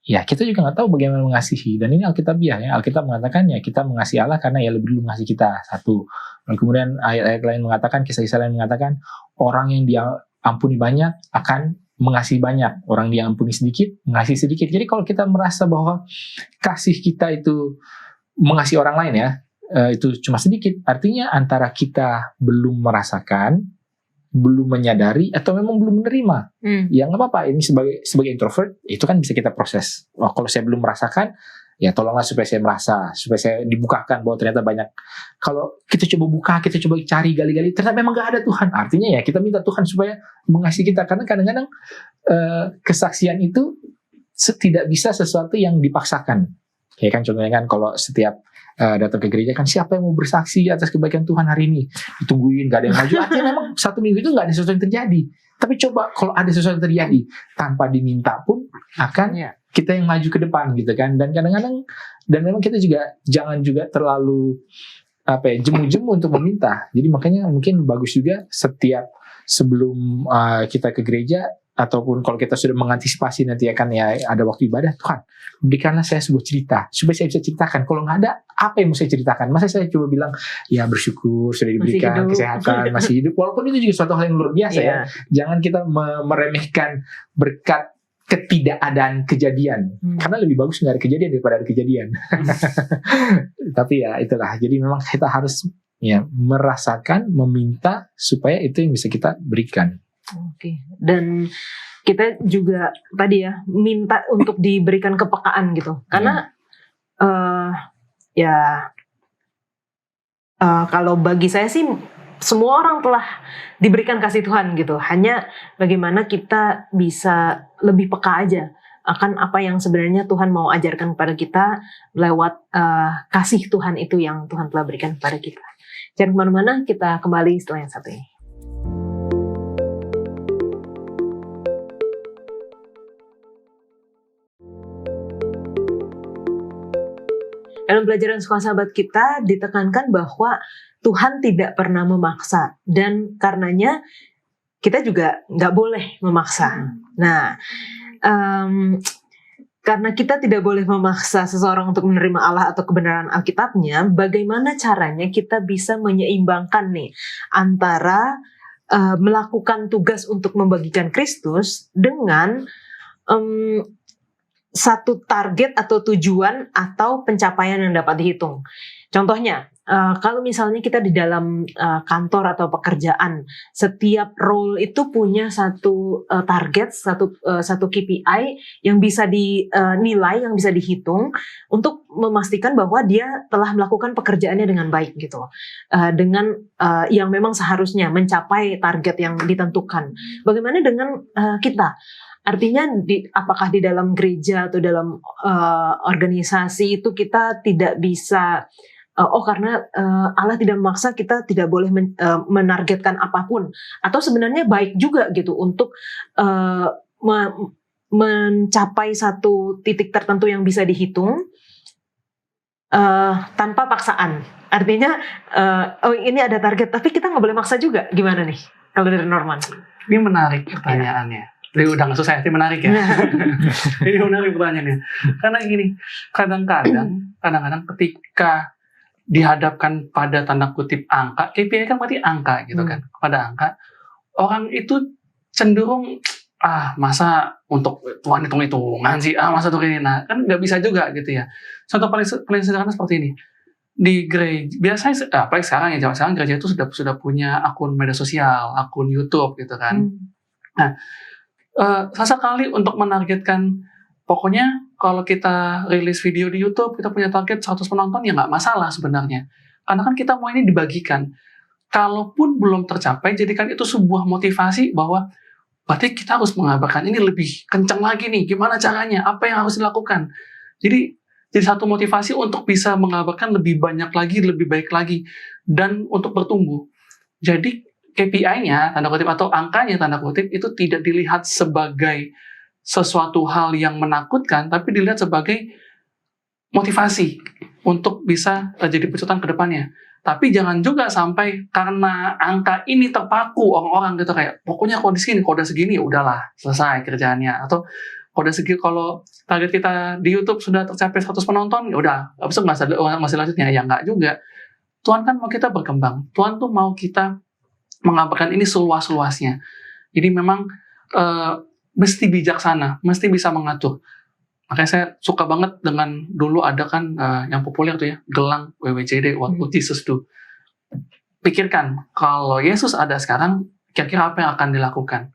Speaker 2: ya kita juga nggak tahu bagaimana mengasihi. Dan ini Alkitabiah ya. Alkitab mengatakan ya kita mengasihi Allah karena ya lebih dulu mengasihi kita, satu. Dan kemudian ayat-ayat lain mengatakan, kisah-kisah lain mengatakan, orang yang dia ampuni banyak akan mengasihi banyak, orang dia ampuni sedikit mengasihi sedikit. Jadi kalau kita merasa bahwa kasih kita itu mengasihi orang lain ya, itu cuma sedikit, artinya antara kita belum merasakan, belum menyadari, atau memang belum menerima. Ya nggak apa-apa, ini sebagai introvert itu kan bisa kita proses. Wah, kalau saya belum merasakan, ya tolonglah supaya saya merasa, supaya saya dibukakan bahwa ternyata banyak. Kalau kita coba buka, kita coba cari, gali-gali, ternyata memang nggak ada Tuhan. Artinya ya kita minta Tuhan supaya mengasihi kita, karena kadang-kadang kesaksian itu tidak bisa sesuatu yang dipaksakan. Kayak kan contohnya kan kalau setiap datang ke gereja kan, siapa yang mau bersaksi atas kebaikan Tuhan hari ini, ditungguin, gak ada yang maju. Artinya memang satu minggu itu gak ada sesuatu yang terjadi. Tapi coba kalau ada sesuatu yang terjadi tanpa diminta pun, akan kita yang maju ke depan gitu kan. Dan kadang-kadang, dan memang kita juga jangan juga terlalu jemu-jemu untuk meminta. Jadi makanya mungkin bagus juga setiap sebelum kita ke gereja, ataupun kalau kita sudah mengantisipasi nanti akan ya ada waktu ibadah, Tuhan berikanlah saya sebuah cerita supaya saya bisa ceritakan. Kalau nggak ada, apa yang mau saya ceritakan? Masa saya coba bilang ya bersyukur sudah diberikan kesehatan, masih hidup, walaupun itu juga suatu hal yang luar biasa ya. Jangan kita meremehkan berkat ketidakadaan kejadian. Karena lebih bagus nggak ada kejadian daripada ada kejadian. Tapi ya itulah. Jadi memang kita harus ya merasakan, meminta supaya itu yang bisa kita berikan.
Speaker 1: Oke. Dan kita juga tadi ya minta untuk diberikan kepekaan gitu. Karena kalau bagi saya sih semua orang telah diberikan kasih Tuhan gitu. Hanya bagaimana kita bisa lebih peka aja akan apa yang sebenarnya Tuhan mau ajarkan kepada kita lewat kasih Tuhan itu yang Tuhan telah berikan kepada kita. Jangan kemana-mana, kita kembali setelah yang satu ini. Dalam pelajaran sekolah sahabat kita ditekankan bahwa Tuhan tidak pernah memaksa, dan karenanya kita juga nggak boleh memaksa. Nah, karena kita tidak boleh memaksa seseorang untuk menerima Allah atau kebenaran Alkitabnya, bagaimana caranya kita bisa menyeimbangkan nih antara melakukan tugas untuk membagikan Kristus dengan satu target atau tujuan atau pencapaian yang dapat dihitung. Contohnya, kalau misalnya kita di dalam kantor atau pekerjaan, setiap role itu punya satu target, satu KPI yang bisa dinilai, yang bisa dihitung untuk memastikan bahwa dia telah melakukan pekerjaannya dengan baik gitu, dengan yang memang seharusnya mencapai target yang ditentukan. Bagaimana dengan kita? Artinya apakah di dalam gereja atau dalam organisasi itu kita tidak bisa karena Allah tidak memaksa, kita tidak boleh menargetkan apapun, atau sebenarnya baik juga gitu untuk mencapai satu titik tertentu yang bisa dihitung tanpa paksaan. Artinya ini ada target tapi kita nggak boleh maksa juga. Gimana nih kalau dari Norman?
Speaker 4: Ini menarik pertanyaannya. Jadi udah nggak susah, ini menarik ya. Ini menarik pertanyaannya. Karena gini, kadang-kadang ketika dihadapkan pada tanda kutip angka, KPI kan berarti angka gitu kan, pada angka, orang itu cenderung masa untuk Tuhan hitung-hitungan sih, masa tuh ini, nah kan nggak bisa juga gitu ya. Contoh paling sederhana seperti ini. Di gereja biasanya, apalagi sekarang ya, zaman sekarang gereja itu sudah punya akun media sosial, akun YouTube gitu kan. Nah, sesekali untuk menargetkan, pokoknya kalau kita rilis video di YouTube, kita punya target 100 penonton, ya nggak masalah sebenarnya. Karena kan kita mau ini dibagikan. Kalaupun belum tercapai, jadikan itu sebuah motivasi bahwa berarti kita harus mengabarkan ini lebih kencang lagi nih, gimana caranya, apa yang harus dilakukan. Jadi satu motivasi untuk bisa mengabarkan lebih banyak lagi, lebih baik lagi, dan untuk bertumbuh. Jadi KPI-nya, tanda kutip, atau angkanya, tanda kutip, itu tidak dilihat sebagai sesuatu hal yang menakutkan, tapi dilihat sebagai motivasi untuk bisa jadi pecutan ke depannya. Tapi jangan juga sampai karena angka ini terpaku orang-orang gitu, kayak pokoknya kalau udah segini, ya udahlah, selesai kerjaannya. Atau kalau target kita di YouTube sudah tercapai 100 penonton, ya udah, habis itu masih lanjutnya, ya enggak juga. Tuhan kan mau kita berkembang. Tuhan tuh mau kita mengabarkan ini seluas-luasnya. Jadi memang mesti bijaksana, mesti bisa mengatur. Makanya saya suka banget dengan dulu ada kan yang populer tuh ya, gelang WWJD, What Would Jesus Do? Pikirkan, kalau Yesus ada sekarang, kira-kira apa yang akan dilakukan?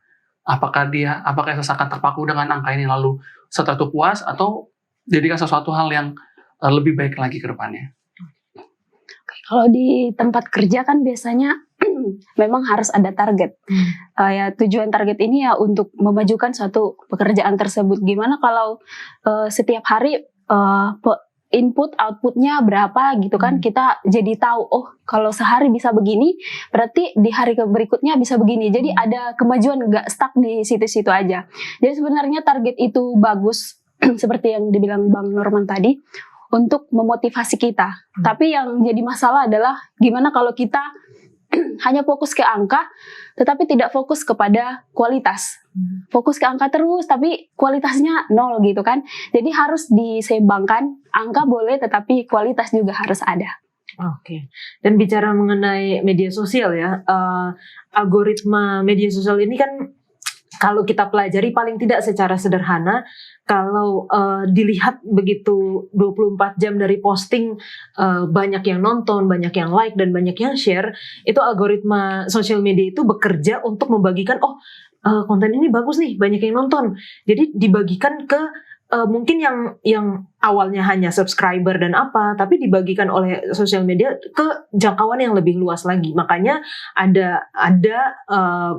Speaker 4: Apakah Yesus akan terpaku dengan angka ini lalu setelah itu puas, atau jadikan sesuatu hal yang lebih baik lagi ke depannya?
Speaker 3: Kalau di tempat kerja kan biasanya memang harus ada target. Ya, tujuan target ini ya untuk memajukan suatu pekerjaan tersebut. Gimana kalau setiap hari input outputnya berapa gitu kan, kita jadi tahu, oh kalau sehari bisa begini, berarti di hari berikutnya bisa begini. Jadi ada kemajuan, nggak stuck di situ-situ aja. Jadi sebenarnya target itu bagus seperti yang dibilang Bang Norman tadi, untuk memotivasi kita. Tapi yang jadi masalah adalah gimana kalau kita hanya fokus ke angka, tetapi tidak fokus kepada kualitas. Fokus ke angka terus, tapi kualitasnya nol gitu kan. Jadi harus diseimbangkan, angka boleh, tetapi kualitas juga harus ada.
Speaker 1: Oke. Dan bicara mengenai media sosial ya, algoritma media sosial ini kan kalau kita pelajari paling tidak secara sederhana, kalau dilihat begitu 24 jam dari posting, banyak yang nonton, banyak yang like, dan banyak yang share, itu algoritma sosial media itu bekerja untuk membagikan, konten ini bagus nih, banyak yang nonton. Jadi dibagikan ke mungkin yang awalnya hanya subscriber dan tapi dibagikan oleh sosial media ke jangkauan yang lebih luas lagi. Makanya ada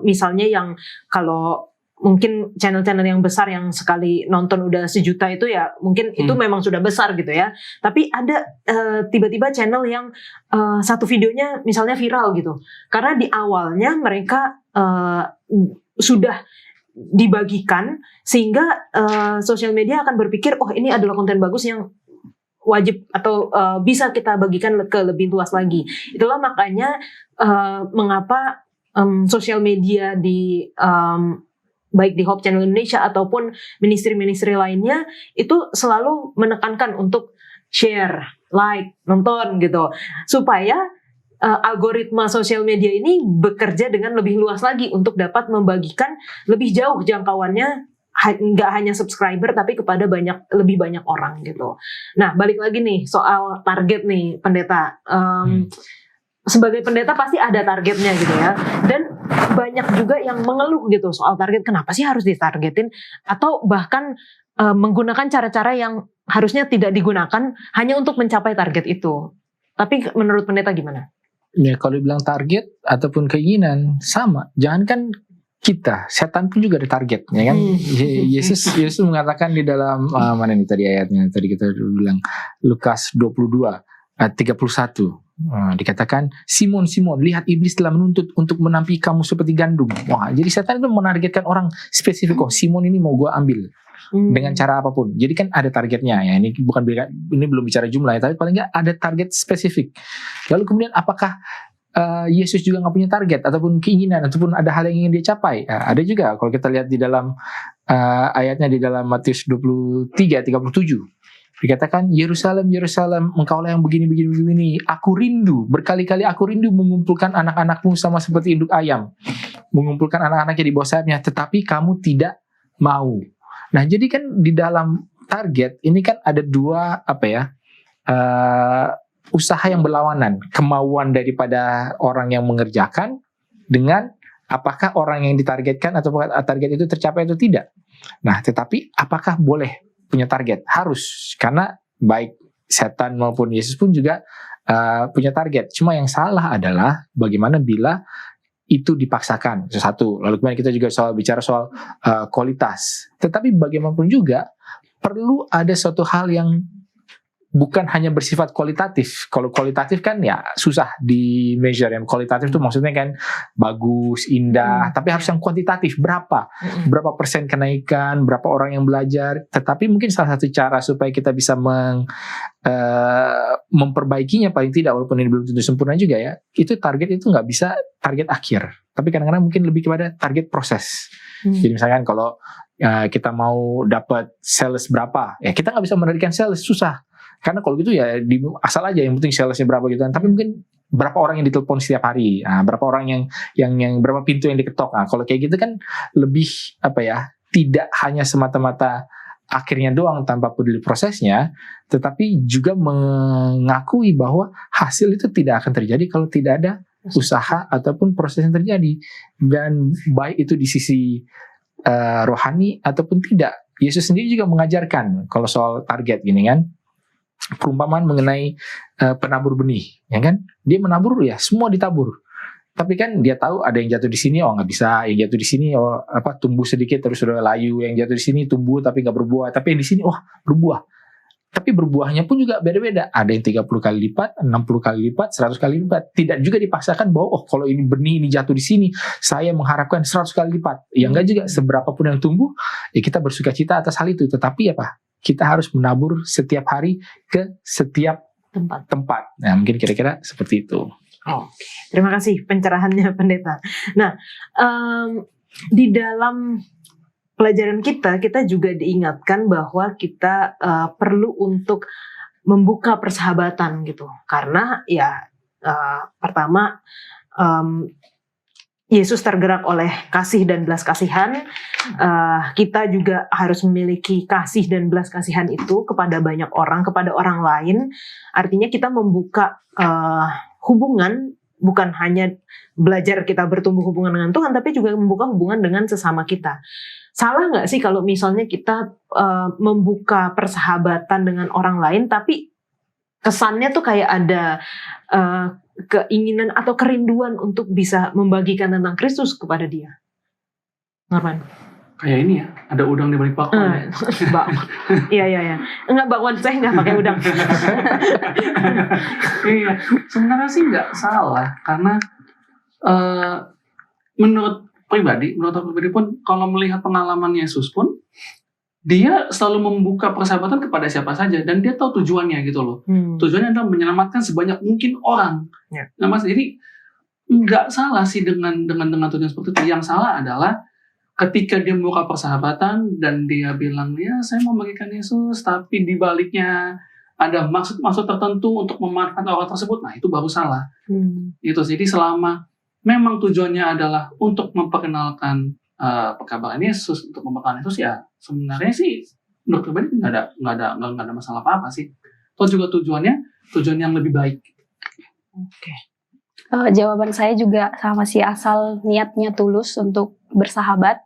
Speaker 1: misalnya yang kalau mungkin channel-channel yang besar yang sekali nonton udah 1 juta itu ya mungkin itu memang sudah besar gitu ya. Tapi ada tiba-tiba channel yang satu videonya misalnya viral gitu. Karena di awalnya mereka sudah dibagikan sehingga sosial media akan berpikir ini adalah konten bagus yang wajib atau bisa kita bagikan ke lebih luas lagi. Itulah makanya mengapa sosial media di baik di Hope Channel Indonesia ataupun ministry-ministry lainnya itu selalu menekankan untuk share, like, nonton gitu supaya algoritma sosial media ini bekerja dengan lebih luas lagi untuk dapat membagikan lebih jauh jangkauannya, nggak hanya subscriber tapi kepada lebih banyak orang gitu. Nah, balik lagi nih soal target nih pendeta. Sebagai pendeta pasti ada targetnya gitu ya, dan banyak juga yang mengeluh gitu soal target. Kenapa sih harus ditargetin, atau bahkan menggunakan cara-cara yang harusnya tidak digunakan hanya untuk mencapai target itu. Tapi menurut pendeta gimana?
Speaker 2: Ya, kalau bilang target ataupun keinginan sama, jangankan kita, setan pun juga ada target, ya kan? Yesus mengatakan di dalam mana nih tadi ayatnya tadi kita bilang Lukas 22 ayat 31. Dikatakan, Simon, lihat iblis telah menuntut untuk menampi kamu seperti gandum. Wah, jadi setan itu menargetkan orang spesifik. Simon ini mau gue ambil dengan cara apapun. Jadi kan ada targetnya ya. Ini belum bicara jumlah ya, tapi paling nggak ada target spesifik. Lalu kemudian apakah Yesus juga nggak punya target ataupun keinginan ataupun ada hal yang ingin dia capai? Ada juga. Kalau kita lihat di dalam ayatnya di dalam Matius 23:37 dikatakan, Yerusalem, Yerusalem, engkaulah yang begini. Aku rindu, berkali-kali aku rindu mengumpulkan anak-anakmu sama seperti induk ayam, mengumpulkan anak-anaknya di bawah sayapnya, tetapi kamu tidak mau. Nah, jadi kan di dalam target ini kan ada dua usaha yang berlawanan, kemauan daripada orang yang mengerjakan dengan apakah orang yang ditargetkan atau target itu tercapai atau tidak. Nah, tetapi apakah boleh punya target? Harus, karena baik setan maupun Yesus pun juga punya target. Cuma yang salah adalah bagaimana bila itu dipaksakan, satu. Lalu kemudian kita juga bicara soal kualitas. Tetapi bagaimanapun juga perlu ada suatu hal yang bukan hanya bersifat kualitatif. Kalau kualitatif kan ya susah di measure. Yang kualitatif itu maksudnya kan bagus, indah, tapi harus yang kuantitatif. Berapa persen kenaikan, berapa orang yang belajar. Tetapi mungkin salah satu cara supaya kita bisa memperbaikinya paling tidak, walaupun ini belum tentu sempurna juga ya, itu target itu nggak bisa target akhir, tapi kadang-kadang mungkin lebih kepada target proses. Jadi misalkan kalau kita mau dapat sales berapa, ya kita nggak bisa menargetkan sales, susah. Karena kalau gitu ya asal aja, yang penting salesnya berapa gitu kan. Tapi mungkin berapa orang yang ditelepon setiap hari, berapa orang yang berapa pintu yang diketok. Kalau kayak gitu kan lebih tidak hanya semata-mata akhirnya doang tanpa peduli prosesnya, tetapi juga mengakui bahwa hasil itu tidak akan terjadi kalau tidak ada usaha ataupun proses yang terjadi. Dan baik itu di sisi rohani ataupun tidak. Yesus sendiri juga mengajarkan kalau soal target gini kan, perumpamaan mengenai penabur benih, ya kan? Dia menabur ya, semua ditabur. Tapi kan dia tahu ada yang jatuh di sini, nggak bisa. Yang jatuh di sini, tumbuh sedikit terus udah layu. Yang jatuh di sini tumbuh tapi nggak berbuah. Tapi yang di sini, berbuah. Tapi berbuahnya pun juga beda-beda. Ada yang 30 kali lipat, 60 kali lipat, 100 kali lipat. Tidak juga dipaksakan bahwa kalau ini benih ini jatuh di sini, saya mengharapkan 100 kali lipat. Ya enggak juga, seberapapun yang tumbuh, ya kita bersuka cita atas hal itu. Tetapi kita harus menabur setiap hari ke setiap tempat. Nah, mungkin kira-kira seperti itu.
Speaker 1: Terima kasih pencerahannya pendeta. Nah, di dalam pelajaran kita juga diingatkan bahwa kita perlu untuk membuka persahabatan gitu. Karena ya pertama Yesus tergerak oleh kasih dan belas kasihan, kita juga harus memiliki kasih dan belas kasihan itu kepada banyak orang, kepada orang lain. Artinya kita membuka hubungan, bukan hanya belajar kita bertumbuh hubungan dengan Tuhan, tapi juga membuka hubungan dengan sesama kita. Salah nggak sih kalau misalnya kita membuka persahabatan dengan orang lain, tapi kesannya tuh kayak ada keinginan atau kerinduan untuk bisa membagikan tentang Kristus kepada dia? Norman?
Speaker 4: Kayak ini ya, ada udang di balik bakwan.
Speaker 1: Iya. Enggak, bakwan saya nggak pakai udang.
Speaker 4: Iya, sebenarnya sih nggak salah, karena menurut pribadi pun, kalau melihat pengalaman Yesus pun, dia selalu membuka persahabatan kepada siapa saja, dan dia tahu tujuannya gitu loh. Tujuannya adalah menyelamatkan sebanyak mungkin orang.
Speaker 1: Ya.
Speaker 4: Nah, Mas, jadi nggak salah sih dengan tujuan seperti itu. Yang salah adalah ketika dia membuka persahabatan dan dia bilang, ya saya mau bagikan Yesus, tapi di baliknya ada maksud-maksud tertentu untuk memanfaatkan orang tersebut. Nah, itu baru salah. Itu. Jadi selama memang tujuannya adalah untuk memperkenalkan perkabaran Yesus, untuk memperkenalkan Yesus, ya sebenarnya sih menurut pribadi nggak ada masalah apa sih. Toh juga tujuan yang lebih baik.
Speaker 1: Oke.
Speaker 3: Jawaban saya juga sama sih, asal niatnya tulus untuk bersahabat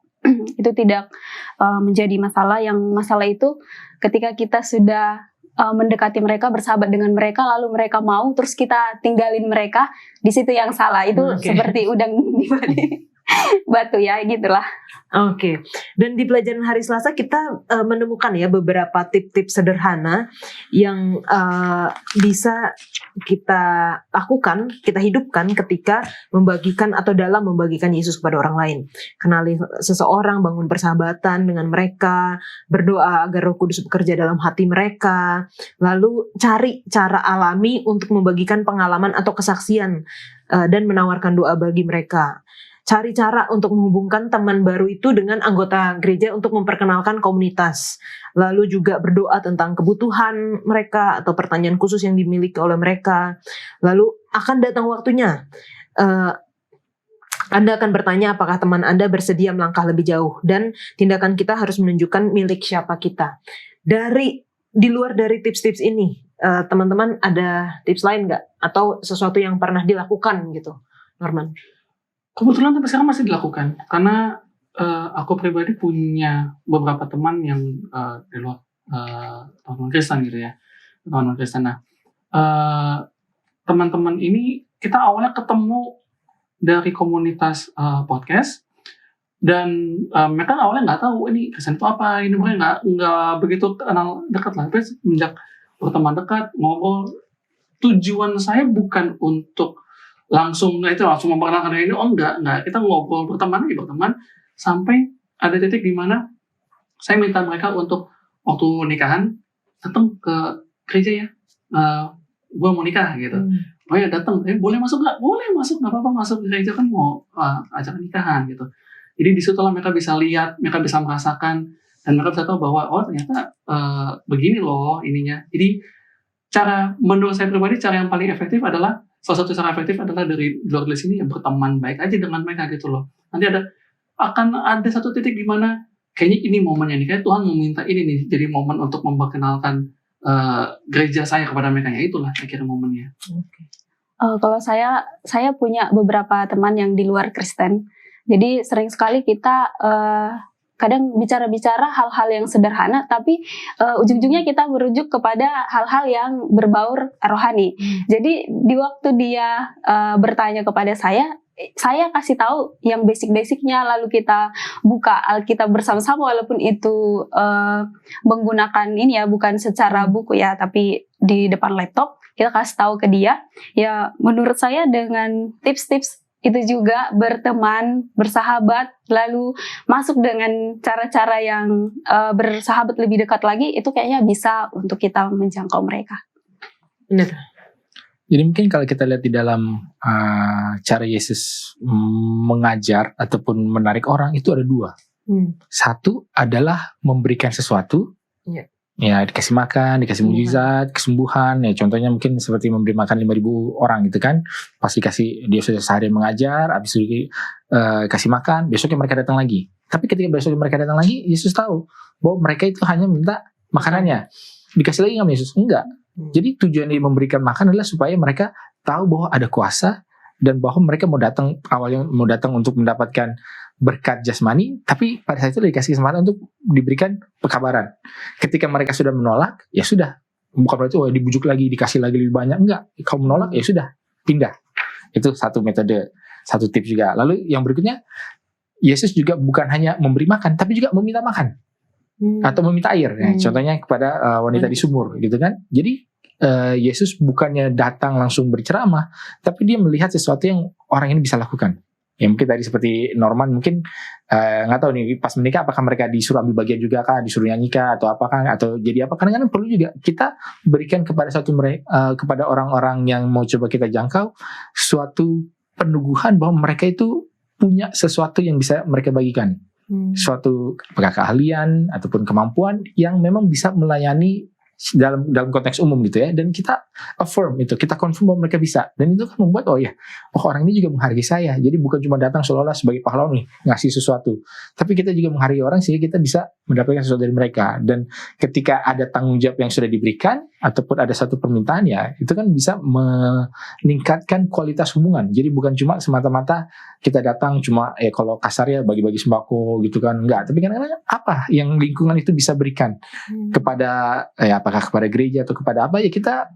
Speaker 3: itu tidak menjadi masalah. Yang masalah itu ketika kita sudah mendekati mereka, bersahabat dengan mereka, lalu mereka mau terus kita tinggalin mereka, di situ yang salah. Itu seperti udang di balik batu ya, gitulah.
Speaker 1: Oke. Dan di pelajaran hari Selasa kita menemukan ya beberapa tip-tip sederhana yang bisa kita lakukan, kita hidupkan ketika membagikan atau dalam membagikan Yesus kepada orang lain. Kenali seseorang, bangun persahabatan dengan mereka, berdoa agar Roh Kudus bekerja dalam hati mereka, lalu cari cara alami untuk membagikan pengalaman atau kesaksian dan menawarkan doa bagi mereka. Cari cara untuk menghubungkan teman baru itu dengan anggota gereja untuk memperkenalkan komunitas. Lalu juga berdoa tentang kebutuhan mereka atau pertanyaan khusus yang dimiliki oleh mereka. Lalu akan datang waktunya. Anda akan bertanya apakah teman Anda bersedia melangkah lebih jauh. Dan tindakan kita harus menunjukkan milik siapa kita. Di luar dari tips-tips ini, teman-teman ada tips lain nggak? Atau sesuatu yang pernah dilakukan gitu, Norman?
Speaker 4: Kebetulan sampai sekarang masih dilakukan, karena aku pribadi punya beberapa teman yang di luar teman-teman Kristen gitu ya, teman-teman Kristen. Nah, teman-teman ini kita awalnya ketemu dari komunitas podcast, dan mereka awalnya nggak tahu ini Kristen itu apa, ini mereka nggak begitu kenal dekat lah. Tapi sejak berteman dekat, ngobrol, tujuan saya bukan untuk langsung memperkenalkan ini, enggak, kita ngobrol berteman sampai ada titik di mana saya minta mereka untuk waktu nikahan datang ke gereja ya, gue mau nikah gitu. Oh ya datang, boleh masuk nggak? Boleh masuk, nggak apa-apa masuk gereja kan mau acara nikahan gitu. Jadi disitulah mereka bisa lihat, mereka bisa merasakan, dan mereka bisa tahu bahwa oh ternyata begini loh ininya. Jadi menurut saya pribadi cara yang paling efektif adalah salah satu cara efektif adalah dari luar dari sini ya berteman baik aja dengan mereka gitu loh. Nanti akan ada satu titik di mana kayaknya ini momennya nih, kayak Tuhan meminta ini nih jadi momen untuk memperkenalkan gereja saya kepada mereka, ya itulah saya kira momennya.
Speaker 3: Kalau saya punya beberapa teman yang di luar Kristen, jadi sering sekali kita kadang bicara-bicara hal-hal yang sederhana, tapi ujung-ujungnya kita merujuk kepada hal-hal yang berbaur rohani. Jadi di waktu dia bertanya kepada saya kasih tahu yang basic-basicnya, lalu kita buka Alkitab bersama-sama, walaupun itu menggunakan ini ya, bukan secara buku ya, tapi di depan laptop, kita kasih tahu ke dia. Ya menurut saya dengan tips-tips itu juga berteman, bersahabat, lalu masuk dengan cara-cara yang bersahabat lebih dekat lagi, itu kayaknya bisa untuk kita menjangkau mereka.
Speaker 1: Benar.
Speaker 2: Jadi mungkin kalau kita lihat di dalam cara Yesus mengajar ataupun menarik orang, itu ada dua. Satu adalah memberikan sesuatu. Ya, dikasih makan, dikasih mujizat, kesembuhan. Ya, contohnya mungkin seperti memberi makan 5.000 orang gitu kan. Pas dikasih, dia sudah sehari mengajar, habis itu kasih makan, besoknya mereka datang lagi. Tapi ketika besoknya mereka datang lagi, Yesus tahu bahwa mereka itu hanya minta makanannya. Dikasih lagi nggak Yesus? Enggak. Jadi tujuan dia memberikan makan adalah supaya mereka tahu bahwa ada kuasa dan bahwa mereka awalnya mau datang untuk mendapatkan berkat jasmani, tapi pada saat itu dikasih kesempatan untuk diberikan pekabaran. Ketika mereka sudah menolak, ya sudah. Bukan berarti dibujuk lagi, dikasih lagi lebih banyak. Enggak. Kalau menolak, ya sudah, pindah. Itu satu metode, satu tips juga. Lalu yang berikutnya, Yesus juga bukan hanya memberi makan, tapi juga meminta makan. Atau meminta air. Ya. Contohnya kepada wanita di sumur, gitu kan. Jadi, Yesus bukannya datang langsung berceramah, tapi dia melihat sesuatu yang orang ini bisa lakukan. Ya mungkin tadi seperti Norman, mungkin nggak tahu nih pas menikah apakah mereka disuruh ambil bagian juga kah, disuruh nyanyi kah, atau apakah, atau jadi apa. Kadang-kadang perlu juga kita berikan kepada kepada orang-orang yang mau coba kita jangkau suatu peneguhan bahwa mereka itu punya sesuatu yang bisa mereka bagikan, suatu keahlian ataupun kemampuan yang memang bisa melayani dalam konteks umum gitu ya, dan kita affirm itu, kita confirm bahwa mereka bisa, dan itu kan membuat orang ini juga menghargai saya. Jadi bukan cuma datang seolah-olah sebagai pahlawan nih ngasih sesuatu, tapi kita juga menghargai orang sehingga kita bisa mendapatkan sesuatu dari mereka. Dan ketika ada tanggung jawab yang sudah diberikan ataupun ada satu permintaan, ya itu kan bisa meningkatkan kualitas hubungan. Jadi bukan cuma semata-mata kita datang cuma kalau kasarnya bagi-bagi sembako gitu kan, enggak, tapi kadang-kadang apa yang lingkungan itu bisa berikan kepada apakah kepada gereja atau kepada apa, ya kita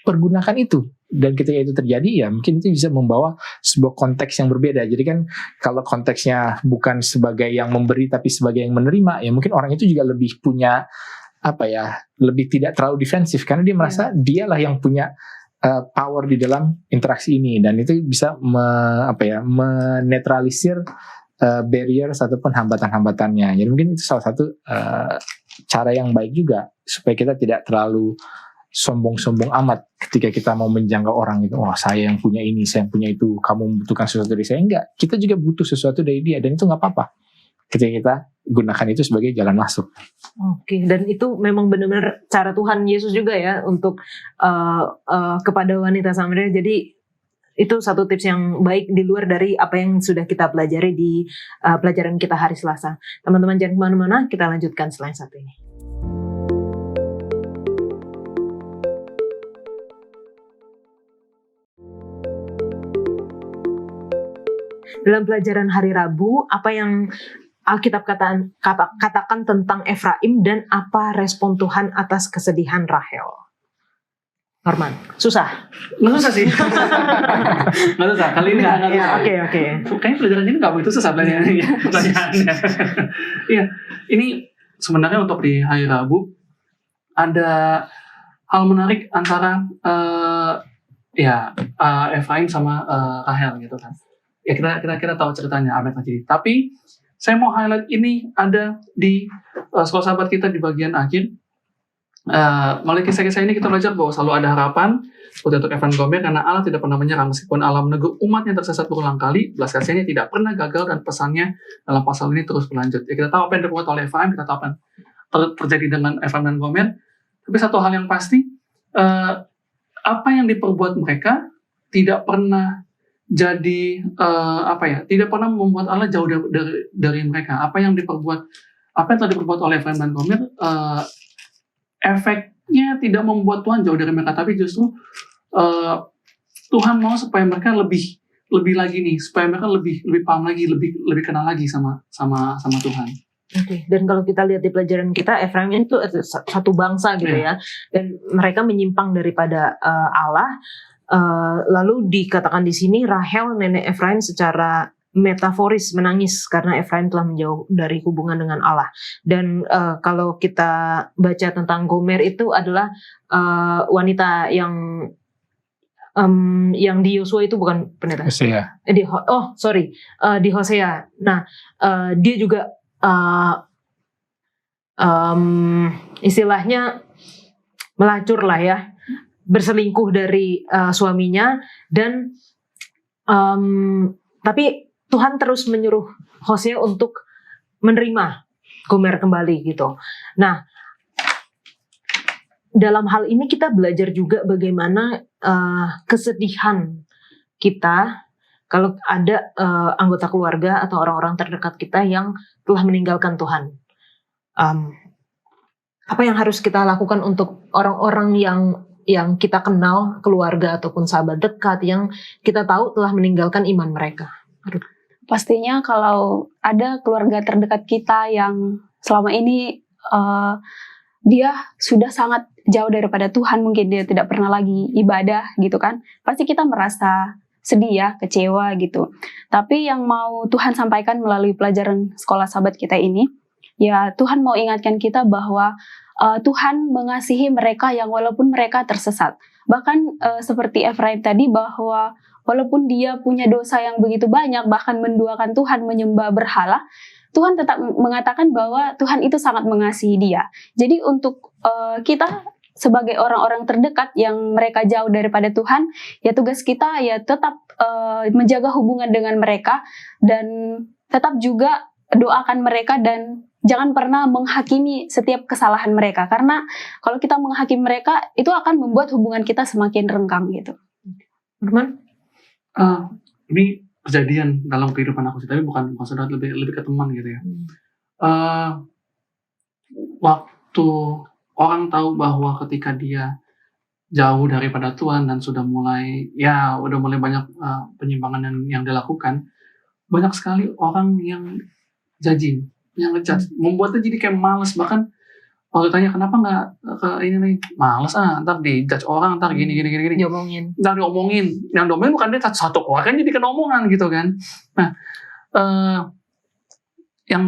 Speaker 2: pergunakan itu. Dan ketika itu terjadi, ya mungkin itu bisa membawa sebuah konteks yang berbeda. Jadi kan kalau konteksnya bukan sebagai yang memberi tapi sebagai yang menerima, ya mungkin orang itu juga lebih punya lebih tidak terlalu defensif, karena dia merasa dialah yang punya power di dalam interaksi ini, dan itu bisa menetralisir barriers ataupun hambatan-hambatannya. Jadi mungkin itu salah satu cara yang baik juga supaya kita tidak terlalu sombong-sombong amat ketika kita mau menjangkau orang itu. Saya yang punya ini, saya yang punya itu, kamu membutuhkan sesuatu dari saya. Enggak, kita juga butuh sesuatu dari dia, dan itu nggak apa-apa ketika kita gunakan itu sebagai jalan masuk.
Speaker 1: Oke, dan itu memang benar-benar cara Tuhan Yesus juga ya untuk kepada wanita Samaria. Jadi itu satu tips yang baik di luar dari apa yang sudah kita pelajari di pelajaran kita hari Selasa. Teman-teman jangan kemana-mana, kita lanjutkan setelah yang satu ini. Dalam pelajaran hari Rabu, apa yang Alkitab katakan tentang Efraim dan apa respon Tuhan atas kesedihan Rahel? Norman, susah?
Speaker 4: Nggak susah sih. Nggak susah, kali ini nggak susah.
Speaker 1: Oke.
Speaker 4: Kayaknya pelajaran ini nggak begitu susah pertanyaannya. Iya, ini sebenarnya untuk di hari Rabu ada hal menarik antara Efraim sama Rahel gitu kan. Ya kita tahu ceritanya apa yang terjadi. Tapi saya mau highlight ini ada di sekolah sahabat kita di bagian akhir. Melalui kisah-kisah ini kita belajar bahwa selalu ada harapan untuk Efraim dan Gomer, karena Allah tidak pernah menyerah meskipun Allah menegur umat yang tersesat berulang kali. Belas kasihannya tidak pernah gagal dan pesannya dalam pasal ini terus berlanjut. Ya, kita tahu apa yang diperbuat oleh Efraim, kita tahu apa yang terjadi dengan Efraim dan Gomer. Tapi satu hal yang pasti, apa yang diperbuat mereka tidak pernah jadi tidak pernah membuat Allah jauh dari mereka. Apa yang telah diperbuat oleh Efraim dan Gomer, efeknya tidak membuat Tuhan jauh dari mereka, tapi justru Tuhan mau supaya mereka lebih lagi nih, supaya mereka lebih paham lagi, lebih kenal lagi sama Tuhan.
Speaker 1: Oke. Dan kalau kita lihat di pelajaran kita, Efraim itu satu bangsa gitu ya, dan mereka menyimpang daripada Allah. Lalu dikatakan di sini Rahel nenek Efraim secara metaforis menangis karena Efraim telah menjauh dari hubungan dengan Allah. Dan kalau kita baca tentang Gomer itu adalah wanita yang di Yosua itu bukan pendeta.
Speaker 2: Hosea.
Speaker 1: Di Hosea. Nah, dia juga istilahnya melacur lah ya, berselingkuh dari suaminya, dan tapi Tuhan terus menyuruh Hosea untuk menerima Gomer kembali gitu. Nah, dalam hal ini kita belajar juga bagaimana kesedihan kita kalau ada anggota keluarga atau orang-orang terdekat kita yang telah meninggalkan Tuhan. Apa yang harus kita lakukan untuk orang-orang yang kita kenal, keluarga ataupun sahabat dekat yang kita tahu telah meninggalkan iman mereka?
Speaker 3: Pastinya kalau ada keluarga terdekat kita yang selama ini dia sudah sangat jauh daripada Tuhan, mungkin dia tidak pernah lagi ibadah gitu kan, pasti kita merasa sedih ya, kecewa gitu. Tapi yang mau Tuhan sampaikan melalui pelajaran sekolah sahabat kita ini, ya Tuhan mau ingatkan kita bahwa Tuhan mengasihi mereka yang walaupun mereka tersesat. Bahkan seperti Efraim tadi, bahwa walaupun dia punya dosa yang begitu banyak, bahkan menduakan Tuhan, menyembah berhala, Tuhan tetap mengatakan bahwa Tuhan itu sangat mengasihi dia. Jadi untuk kita sebagai orang-orang terdekat yang mereka jauh daripada Tuhan, ya tugas kita ya tetap menjaga hubungan dengan mereka dan tetap juga doakan mereka dan jangan pernah menghakimi setiap kesalahan mereka, karena kalau kita menghakimi mereka itu akan membuat hubungan kita semakin renggang gitu.
Speaker 1: Norman?
Speaker 4: Ini kejadian dalam kehidupan aku sih, tapi bukan saudara, lebih ke teman gitu ya. Waktu orang tahu bahwa ketika dia jauh daripada Tuhan dan sudah mulai banyak penyimpangan yang dilakukan, banyak sekali orang yang judging, yang ngejudge, membuatnya jadi kayak males. Bahkan waktu tanya kenapa nggak ke ini nih, males ntar dijudge orang, ntar gini
Speaker 1: Diomongin.
Speaker 4: Ntar diomongin, yang diomongin bukan dia satu keluarga, kan jadi kena omongan gitu kan. Nah, yang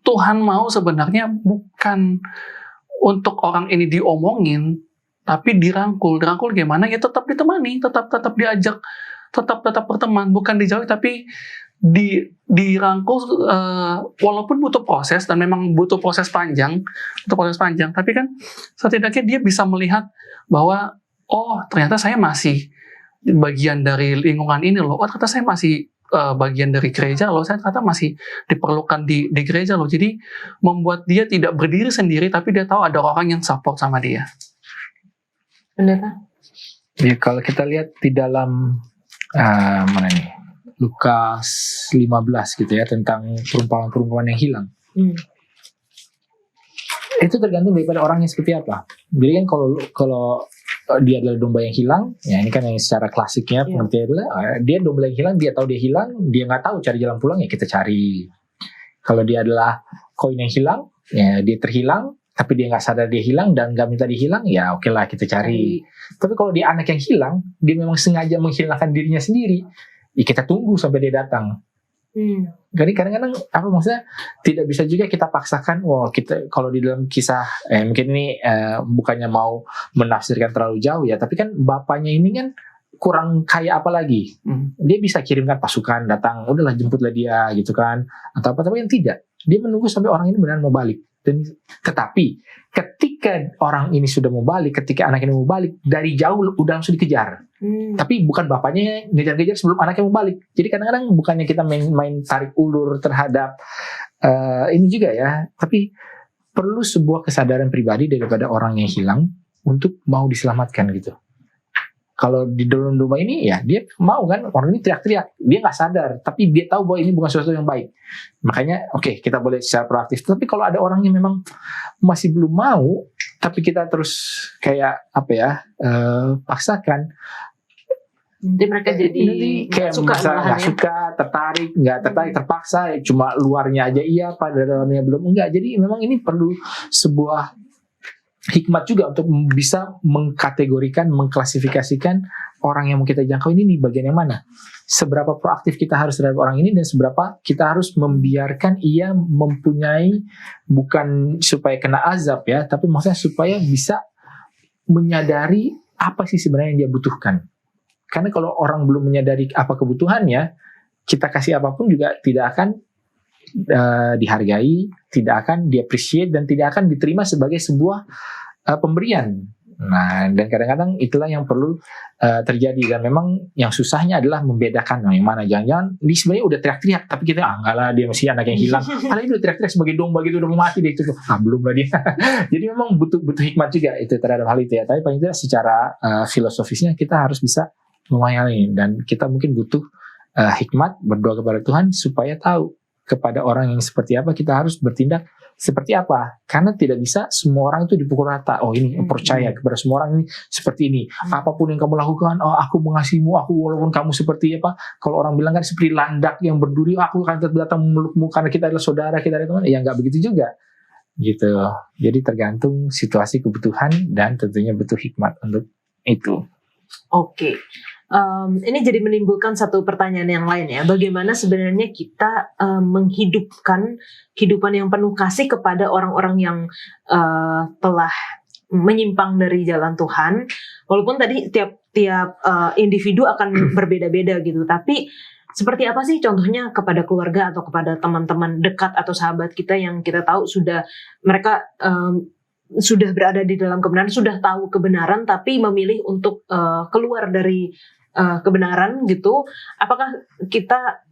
Speaker 4: Tuhan mau sebenarnya bukan untuk orang ini diomongin, tapi dirangkul gimana ya, tetap ditemani, tetap diajak, tetap berteman, bukan dijauhi tapi dirangkul, walaupun butuh proses dan memang butuh proses panjang, tapi kan setidaknya dia bisa melihat bahwa ternyata saya masih bagian dari lingkungan ini loh, ternyata saya masih bagian dari gereja loh, saya ternyata masih diperlukan di gereja loh. Jadi membuat dia tidak berdiri sendiri, tapi dia tahu ada orang yang support sama dia.
Speaker 1: Benar.
Speaker 2: Ya, kalau kita lihat di dalam mana nih, Lukas 15 gitu ya, tentang perumpamaan yang hilang. Itu tergantung daripada orangnya seperti apa. Jadi kan kalau dia adalah domba yang hilang, ya ini kan yang secara klasiknya pengertiannya adalah dia domba yang hilang, dia tahu dia hilang, dia nggak tahu cari jalan pulang, ya kita cari. Kalau dia adalah koin yang hilang, ya dia terhilang, tapi dia nggak sadar dia hilang dan nggak minta dihilang, ya oke lah kita cari. Tapi kalau dia anak yang hilang, dia memang sengaja menghilangkan dirinya sendiri, ya kita tunggu sampai dia datang. Jadi kadang-kadang maksudnya tidak bisa juga kita paksakan. Kita kalau di dalam kisah mungkin ini bukannya mau menafsirkan terlalu jauh ya, tapi kan bapaknya ini kan kurang kaya apa lagi. Dia bisa kirimkan pasukan datang, udahlah jemputlah dia gitu kan, atau apa, tapi yang tidak, dia menunggu sampai orang ini benar mau balik. Tetapi ketika orang ini sudah mau balik, ketika anak ini mau balik, dari jauh udah langsung dikejar. Tapi bukan bapaknya ngejar-ngejar sebelum anaknya mau balik. Jadi kadang-kadang bukannya kita main tarik ulur terhadap ini juga ya, tapi perlu sebuah kesadaran pribadi daripada orang yang hilang untuk mau diselamatkan gitu. Kalau di dalam domba ini ya dia mau kan, orang ini teriak-teriak, dia nggak sadar, tapi dia tahu bahwa ini bukan sesuatu yang baik. Makanya kita boleh secara proaktif. Tapi kalau ada orang yang memang masih belum mau, tapi kita terus kayak paksakan,
Speaker 1: nanti mereka jadi
Speaker 2: kayak nggak suka, tertarik, terpaksa, cuma luarnya aja iya, pada dalamnya belum enggak. Jadi memang ini perlu sebuah hikmat juga untuk bisa mengkategorikan, mengklasifikasikan orang yang mau kita jangkau ini di bagian yang mana. Seberapa proaktif kita harus terhadap orang ini dan seberapa kita harus membiarkan ia mempunyai, bukan supaya kena azab ya, tapi maksudnya supaya bisa menyadari apa sih sebenarnya yang dia butuhkan. Karena kalau orang belum menyadari apa kebutuhannya, kita kasih apapun juga tidak akan dihargai, tidak akan di-appreciate, dan tidak akan diterima sebagai sebuah pemberian. Nah, dan kadang-kadang itulah yang perlu terjadi. Dan memang yang susahnya adalah membedakan yang mana. Jangan-jangan dia sebenarnya udah teriak-teriak, tapi kita enggak lah, dia masih anak yang hilang. Padahal dia udah teriak-teriak sebagai domba gitu, udah mau mati deh itu. Belum lah dia. Jadi memang butuh hikmat juga itu terhadap hal itu ya. Tapi paling tidak secara filosofisnya kita harus bisa memahami, dan kita mungkin butuh hikmat, berdoa kepada Tuhan supaya tahu kepada orang yang seperti apa kita harus bertindak seperti apa. Karena tidak bisa semua orang itu dipukul rata. Oh ini percaya kepada semua orang ini seperti ini. Apapun yang kamu lakukan, oh aku mengasihimu, aku walaupun kamu seperti apa. Kalau orang bilang kan seperti landak yang berduri, aku akan tetap datang memelukmu karena kita adalah saudara, kita adalah teman. Ya nggak begitu juga. Gitu. Jadi tergantung situasi kebutuhan dan tentunya butuh hikmat untuk itu.
Speaker 1: Oke. Ini jadi menimbulkan satu pertanyaan yang lain ya. Bagaimana sebenarnya kita menghidupkan kehidupan yang penuh kasih kepada orang-orang yang telah menyimpang dari jalan Tuhan. Walaupun tadi tiap individu akan berbeda-beda gitu. Tapi seperti apa sih contohnya kepada keluarga atau kepada teman-teman dekat atau sahabat kita yang kita tahu mereka sudah berada di dalam kebenaran, sudah tahu kebenaran, tapi memilih untuk keluar dari kebenaran gitu. Apakah kita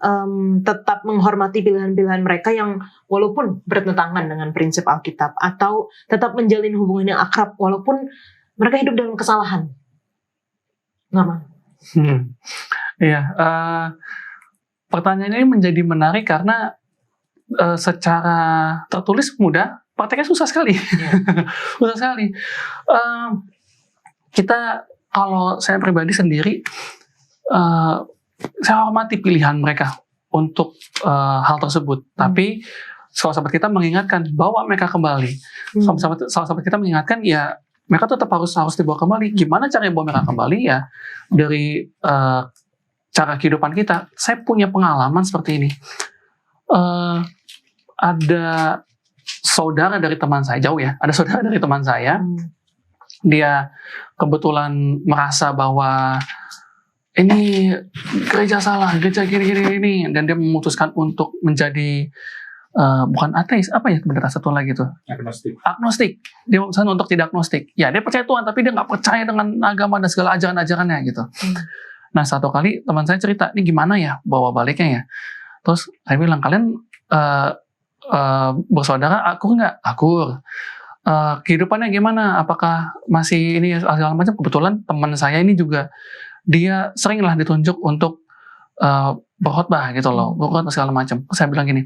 Speaker 1: tetap menghormati pilihan-pilihan mereka yang walaupun bertentangan dengan prinsip Alkitab, atau tetap menjalin hubungan yang akrab walaupun mereka hidup dalam kesalahan? Norman?
Speaker 4: Iya, pertanyaan ini menjadi menarik karena secara tertulis mudah, prakteknya susah sekali. Susah sekali. Kita, kalau saya pribadi sendiri, saya hormati pilihan mereka untuk hal tersebut. Tapi sahabat kita mengingatkan bawa mereka kembali. Sahabat kita mengingatkan ya mereka tetap harus dibawa kembali. Gimana caranya bawa mereka kembali ya dari cara kehidupan kita. Saya punya pengalaman seperti ini. Ada saudara dari teman saya, jauh ya. Ada saudara dari teman saya. Dia kebetulan merasa bahwa ini gereja salah, gereja gini, dan dia memutuskan untuk menjadi bukan ateis, apa ya benar satu lagi tuh? Agnostik. Dia memutuskan untuk tidak agnostik. Ya dia percaya Tuhan, tapi dia nggak percaya dengan agama dan segala ajaran-ajarannya gitu. Nah satu kali teman saya cerita, ini gimana ya bawa baliknya ya? Terus saya bilang, kalian bersaudara akur nggak? Akur. Kehidupannya gimana? Apakah masih ini segala macam? Kebetulan teman saya ini juga dia seringlah ditunjuk untuk berkhotbah gitu loh, berkhotbah segala macam. Saya bilang gini,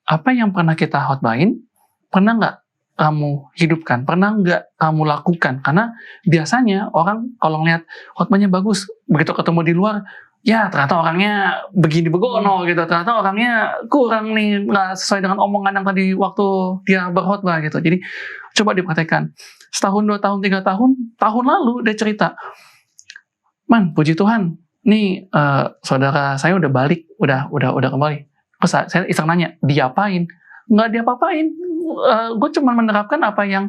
Speaker 4: apa yang pernah kita khotbahin, pernah nggak kamu hidupkan? Pernah nggak kamu lakukan? Karena biasanya orang kalau ngeliat khotbahnya bagus, begitu ketemu di luar, ya ternyata orangnya begini begono gitu, ternyata orangnya kurang nih, nggak sesuai dengan omongan yang tadi waktu dia berkhotbah gitu. Jadi coba diperhatikan, setahun, 2 tahun, 3 tahun lalu dia cerita, man puji Tuhan, nih saudara saya udah balik, udah kembali. Terus saya iseng nanya, diapain? Nggak diapa-apain, gue cuma menerapkan apa yang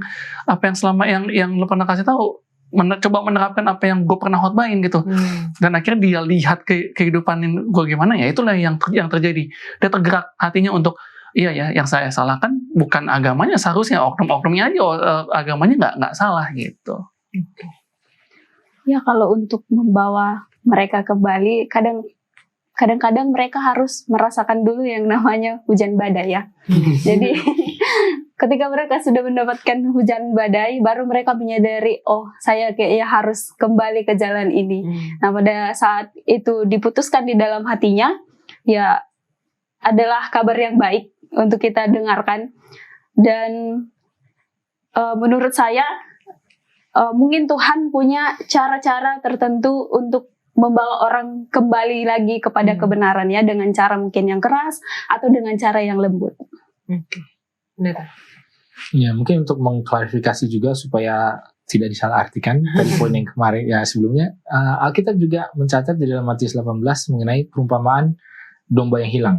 Speaker 4: selama yang lo pernah kasih tahu. Coba menerapkan apa yang gue pernah khotbahin gitu. Dan akhirnya dia lihat kehidupan gue gimana, ya itulah yang terjadi. Dia tergerak hatinya untuk, iya ya, yang saya salahkan bukan agamanya, seharusnya oknum-oknumnya aja, agamanya nggak salah gitu.
Speaker 3: Ya kalau untuk membawa mereka kembali, kadang-kadang mereka harus merasakan dulu yang namanya hujan badai ya. Jadi ketika mereka sudah mendapatkan hujan badai, baru mereka menyadari, oh saya kayaknya harus kembali ke jalan ini. Nah pada saat itu diputuskan di dalam hatinya, ya adalah kabar yang baik untuk kita dengarkan. Dan menurut saya, mungkin Tuhan punya cara-cara tertentu untuk membawa orang kembali lagi kepada kebenaran ya, dengan cara mungkin yang keras atau dengan cara yang lembut.
Speaker 1: Benar.
Speaker 2: Ya mungkin untuk mengklarifikasi juga supaya tidak disalahartikan dari poin yang kemarin ya sebelumnya, Alkitab juga mencatat di dalam Matius 18 mengenai perumpamaan domba yang hilang.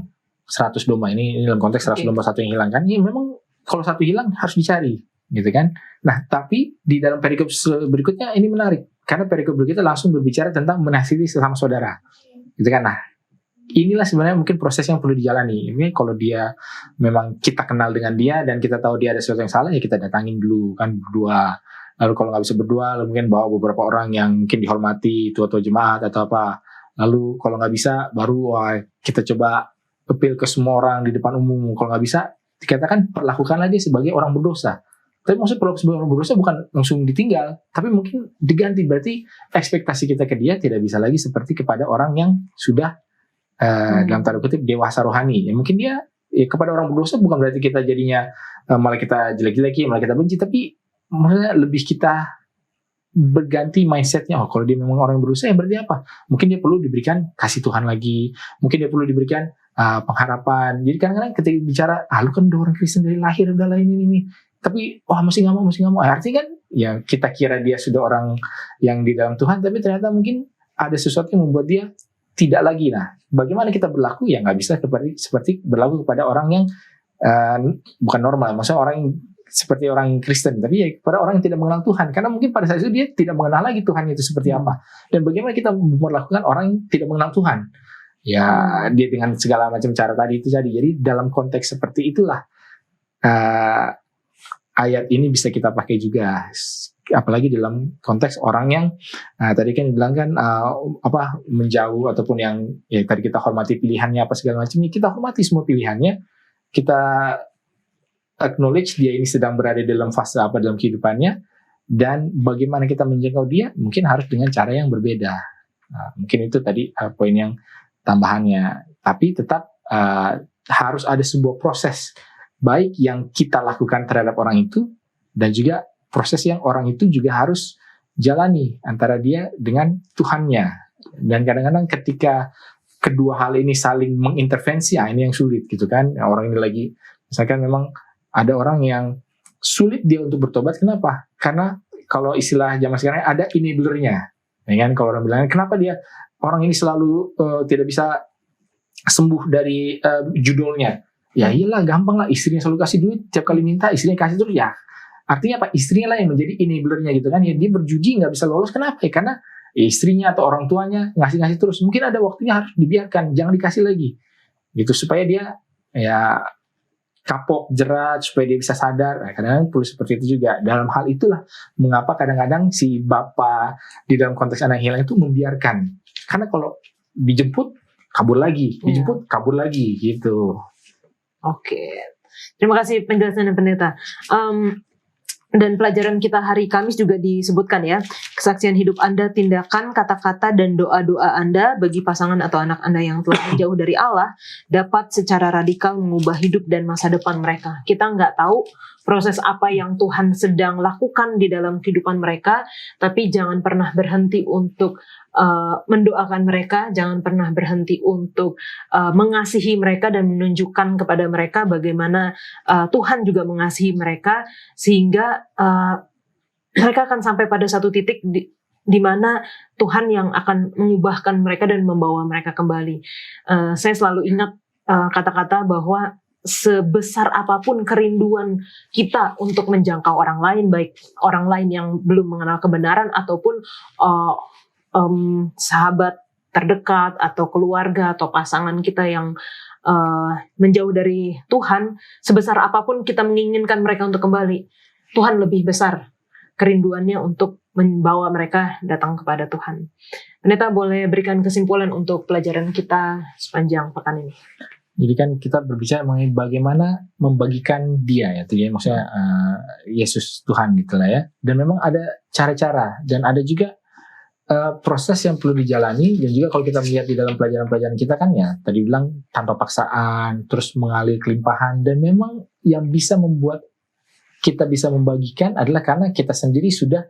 Speaker 2: 100 domba ini dalam konteks 100 domba satu yang hilang kan. Ini memang kalau satu hilang harus dicari gitu kan. Nah tapi di dalam perikop berikutnya ini menarik, karena perikop berikutnya langsung berbicara tentang menasihati sesama saudara gitu kan. Nah inilah sebenarnya mungkin proses yang perlu dijalani. Ini kalau dia memang kita kenal dengan dia dan kita tahu dia ada sesuatu yang salah, ya kita datangin dulu kan berdua. Lalu kalau nggak bisa berdua, lalu mungkin bawa beberapa orang yang mungkin dihormati, tua-tua jemaat atau apa. Lalu kalau nggak bisa, baru kita coba appeal ke semua orang di depan umum. Kalau nggak bisa, dikatakan perlakukanlah dia sebagai orang berdosa. Tapi maksud perlakukan sebagai orang berdosa bukan langsung ditinggal, tapi mungkin diganti. Berarti ekspektasi kita ke dia tidak bisa lagi seperti kepada orang yang sudah dalam tanda kutip dewasa rohani. Ya, mungkin dia kepada orang berdosa bukan berarti kita jadinya malah kita jelek-jeleki, malah kita benci, tapi maksudnya lebih kita berganti mindsetnya. Oh, kalau dia memang orang yang berusaha, ya berarti apa? Mungkin dia perlu diberikan kasih Tuhan lagi, mungkin dia perlu diberikan pengharapan. Jadi kadang-kadang ketika bicara, lu kan udah orang Kristen dari lahir, udah lah ini, tapi masih nggak mau. Artinya kan, ya kita kira dia sudah orang yang di dalam Tuhan, tapi ternyata mungkin ada sesuatu yang membuat dia tidak lagi. Nah, bagaimana kita berlaku? Ya nggak bisa seperti berlaku kepada orang yang bukan normal, maksudnya orang yang seperti orang Kristen, tapi ya kepada orang yang tidak mengenal Tuhan, karena mungkin pada saat itu dia tidak mengenal lagi Tuhan itu seperti apa. Dan bagaimana kita memperlakukan orang yang tidak mengenal Tuhan? Ya, dia dengan segala macam cara tadi itu jadi. Jadi dalam konteks seperti itulah ayat ini bisa kita pakai juga, apalagi dalam konteks orang yang tadi kan dibilang kan menjauh ataupun yang ya tadi kita hormati pilihannya apa segala macam, kita hormati semua pilihannya, kita acknowledge dia ini sedang berada dalam fase apa dalam kehidupannya, dan bagaimana kita menjangkau dia mungkin harus dengan cara yang berbeda. Mungkin itu tadi poin yang tambahannya, tapi tetap harus ada sebuah proses baik yang kita lakukan terhadap orang itu, dan juga proses yang orang itu juga harus jalani antara dia dengan Tuhannya. Dan kadang-kadang ketika kedua hal ini saling mengintervensi, ini yang sulit gitu kan. Orang ini lagi, misalkan memang ada orang yang sulit dia untuk bertobat. Kenapa? Karena kalau istilah zaman sekarang ada enabler-nya. Ya kan, kalau orang bilang kenapa dia orang ini selalu tidak bisa sembuh dari judulnya. Ya iyalah, gampang lah, istrinya selalu kasih duit, tiap kali minta istrinya kasih terus. Ya artinya apa? Istrinya lah yang menjadi enabler-nya gitu kan. Ya dia berjuji nggak bisa lolos. Kenapa? Ya karena istrinya atau orang tuanya ngasih terus. Mungkin ada waktunya harus dibiarkan, jangan dikasih lagi gitu, supaya dia ya kapok, jerat, supaya dia bisa sadar. Nah, kadang-kadang perlu seperti itu juga. Dalam hal itulah mengapa kadang-kadang si bapak di dalam konteks anak hilang itu membiarkan. Karena kalau dijemput kabur lagi, dijemput kabur lagi gitu.
Speaker 1: Oke. Terima kasih penjelasan pendeta. Dan pelajaran kita hari Kamis juga disebutkan ya, kesaksian hidup Anda, tindakan, kata-kata, dan doa-doa Anda bagi pasangan atau anak Anda yang telah menjauh dari Allah dapat secara radikal mengubah hidup dan masa depan mereka. Kita nggak tahu proses apa yang Tuhan sedang lakukan di dalam kehidupan mereka, tapi jangan pernah berhenti untuk mendoakan mereka, jangan pernah berhenti untuk mengasihi mereka dan menunjukkan kepada mereka bagaimana Tuhan juga mengasihi mereka, sehingga mereka akan sampai pada satu titik di mana Tuhan yang akan mengubahkan mereka dan membawa mereka kembali. Saya selalu ingat kata-kata bahwa sebesar apapun kerinduan kita untuk menjangkau orang lain, baik orang lain yang belum mengenal kebenaran ataupun sahabat terdekat atau keluarga atau pasangan kita yang menjauh dari Tuhan, sebesar apapun kita menginginkan mereka untuk kembali, Tuhan lebih besar kerinduannya untuk membawa mereka datang kepada Tuhan. Pendeta boleh berikan kesimpulan untuk pelajaran kita sepanjang pekan ini.
Speaker 2: Jadi kan kita berbicara mengenai bagaimana membagikan dia ya, maksudnya Yesus Tuhan gitu lah ya. Dan memang ada cara-cara dan ada juga proses yang perlu dijalani. Dan juga kalau kita melihat di dalam pelajaran-pelajaran kita kan ya, tadi bilang tanpa paksaan, terus mengalir kelimpahan. Dan memang yang bisa membuat kita bisa membagikan adalah karena kita sendiri sudah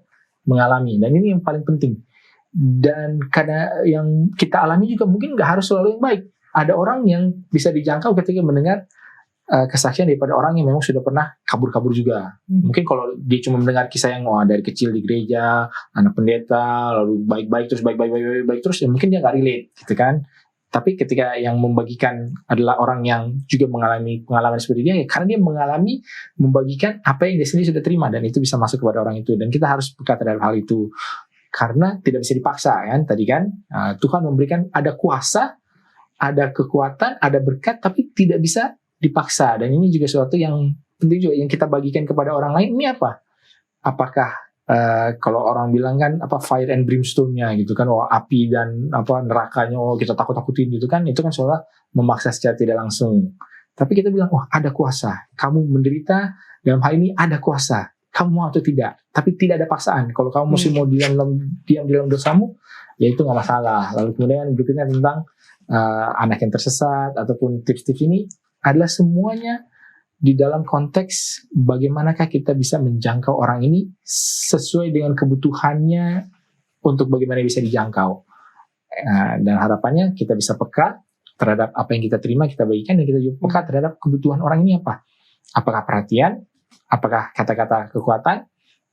Speaker 2: mengalami. Dan ini yang paling penting. Dan karena yang kita alami juga mungkin gak harus selalu yang baik. Ada orang yang bisa dijangkau ketika mendengar kesaksian daripada orang yang memang sudah pernah kabur-kabur juga. Mungkin kalau dia cuma mendengar kisah yang dari kecil di gereja, anak pendeta, lalu baik-baik terus, baik terus, ya mungkin dia nggak relate gitu kan. Tapi ketika yang membagikan adalah orang yang juga mengalami pengalaman seperti dia, ya karena dia mengalami membagikan apa yang dia sendiri sudah terima, dan itu bisa masuk kepada orang itu. Dan kita harus peka terhadap hal itu karena tidak bisa dipaksa kan. Tadi kan Tuhan memberikan, ada kuasa, ada kekuatan, ada berkat, tapi tidak bisa dipaksa. Dan ini juga sesuatu yang penting juga yang kita bagikan kepada orang lain. Ini apa? Apakah kalau orang bilang kan fire and brimstone-nya gitu kan, api dan nerakanya, kita takut-takutin gitu kan, itu kan seolah memaksa secara tidak langsung. Tapi kita bilang, ada kuasa. Kamu menderita dalam hal ini, ada kuasa. Kamu mau atau tidak, tapi tidak ada paksaan. Kalau kamu masih mau diam di dalam dosamu, ya itu nggak masalah. Lalu kemudian berikutnya tentang anak yang tersesat, ataupun tips-tips ini adalah semuanya di dalam konteks bagaimanakah kita bisa menjangkau orang ini sesuai dengan kebutuhannya untuk bagaimana bisa dijangkau. Dan harapannya kita bisa peka terhadap apa yang kita terima, kita bagikan, dan kita juga peka terhadap kebutuhan orang ini apa. Apakah perhatian, apakah kata-kata kekuatan,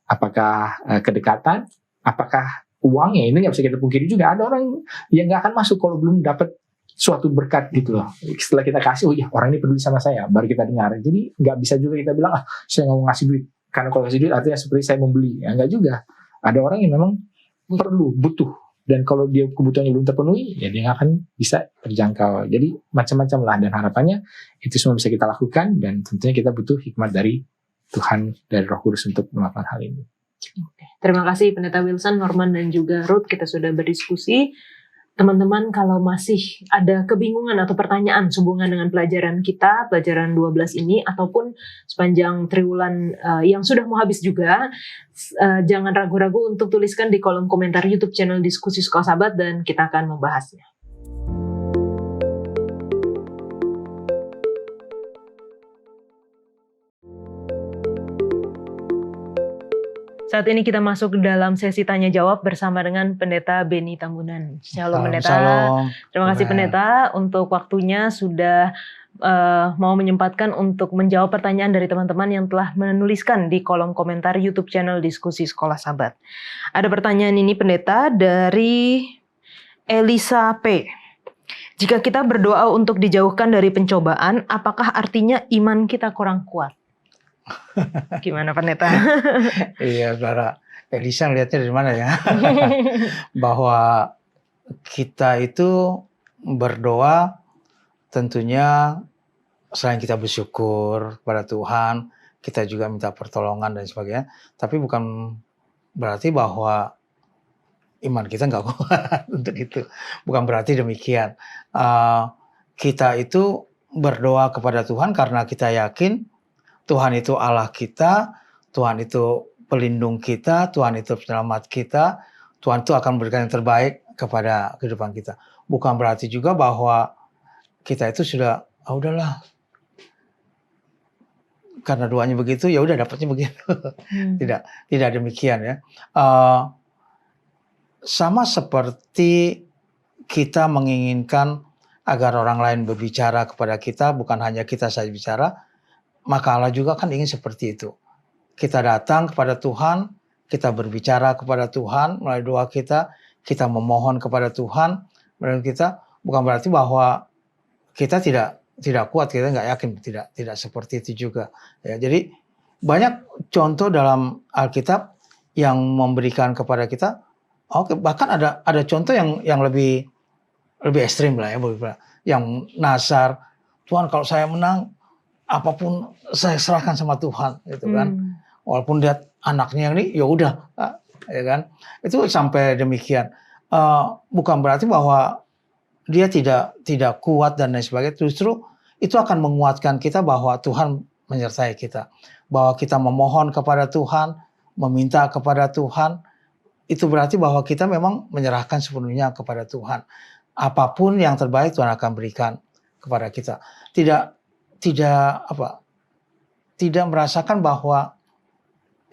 Speaker 2: apakah kedekatan, apakah uang. Ya ini nggak bisa kita pungkiri juga, ada orang yang nggak akan masuk kalau belum dapat suatu berkat gitu loh. Setelah kita kasih, oh ya orang ini peduli sama saya, baru kita dengar. Jadi nggak bisa juga kita bilang, saya nggak mau ngasih duit, karena kalau kasih duit artinya seperti saya membeli. Ya nggak juga. Ada orang yang memang perlu, butuh, dan kalau dia kebutuhannya belum terpenuhi, ya dia nggak akan bisa terjangkau. Jadi macam-macam lah, dan harapannya itu semua bisa kita lakukan, dan tentunya kita butuh hikmat dari Tuhan, dari Roh Kudus untuk melakukan hal ini.
Speaker 1: Oke. Terima kasih Pendeta Wilson, Norman, dan juga Ruth. Kita sudah berdiskusi. Teman-teman, kalau masih ada kebingungan atau pertanyaan sehubungan dengan pelajaran kita, pelajaran 12 ini, ataupun sepanjang triwulan yang sudah mau habis juga, jangan ragu-ragu untuk tuliskan di kolom komentar YouTube channel Diskusi Sekolah Sahabat, dan kita akan membahasnya. Saat ini kita masuk ke dalam sesi tanya jawab bersama dengan Pendeta Beni Tambunan. Shalom Pendeta.
Speaker 6: Shalom.
Speaker 1: Terima kasih Pendeta untuk waktunya sudah mau menyempatkan untuk menjawab pertanyaan dari teman-teman yang telah menuliskan di kolom komentar YouTube channel Diskusi Sekolah Sahabat. Ada pertanyaan ini Pendeta dari Elisa P. Jika kita berdoa untuk dijauhkan dari pencobaan, apakah artinya iman kita kurang kuat? Gimana Pendeta?
Speaker 6: Iya, Saudara. Elisa lihatnya dari mana ya? Bahwa kita itu berdoa tentunya selain kita bersyukur kepada Tuhan, kita juga minta pertolongan dan sebagainya. Tapi bukan berarti bahwa iman kita nggak kuat untuk itu. Bukan berarti demikian. Kita itu berdoa kepada Tuhan karena kita yakin Tuhan itu Allah kita, Tuhan itu pelindung kita, Tuhan itu penyelamat kita, Tuhan itu akan memberikan yang terbaik kepada kehidupan kita. Bukan berarti juga bahwa kita itu sudah, udahlah, karena doanya begitu, ya udah dapatnya begitu. Tidak demikian ya. Sama seperti kita menginginkan agar orang lain berbicara kepada kita, bukan hanya kita saja bicara, maka Allah juga kan ingin seperti itu. Kita datang kepada Tuhan, kita berbicara kepada Tuhan melalui doa kita memohon kepada Tuhan melalui kita, bukan berarti bahwa kita tidak kuat, kita nggak yakin, tidak seperti itu juga. Ya, jadi banyak contoh dalam Alkitab yang memberikan kepada kita. Oke, bahkan ada contoh yang lebih ekstrim lah ya, yang Nazar, Tuhan kalau saya menang, apapun saya serahkan sama Tuhan, gitu kan. Walaupun lihat anaknya ini, ya udah, ya kan. Itu sampai demikian. Bukan berarti bahwa dia tidak kuat dan lain sebagainya. Justru itu akan menguatkan kita bahwa Tuhan menyertai kita, bahwa kita memohon kepada Tuhan, meminta kepada Tuhan. Itu berarti bahwa kita memang menyerahkan sepenuhnya kepada Tuhan. Apapun yang terbaik Tuhan akan berikan kepada kita. Tidak merasakan bahwa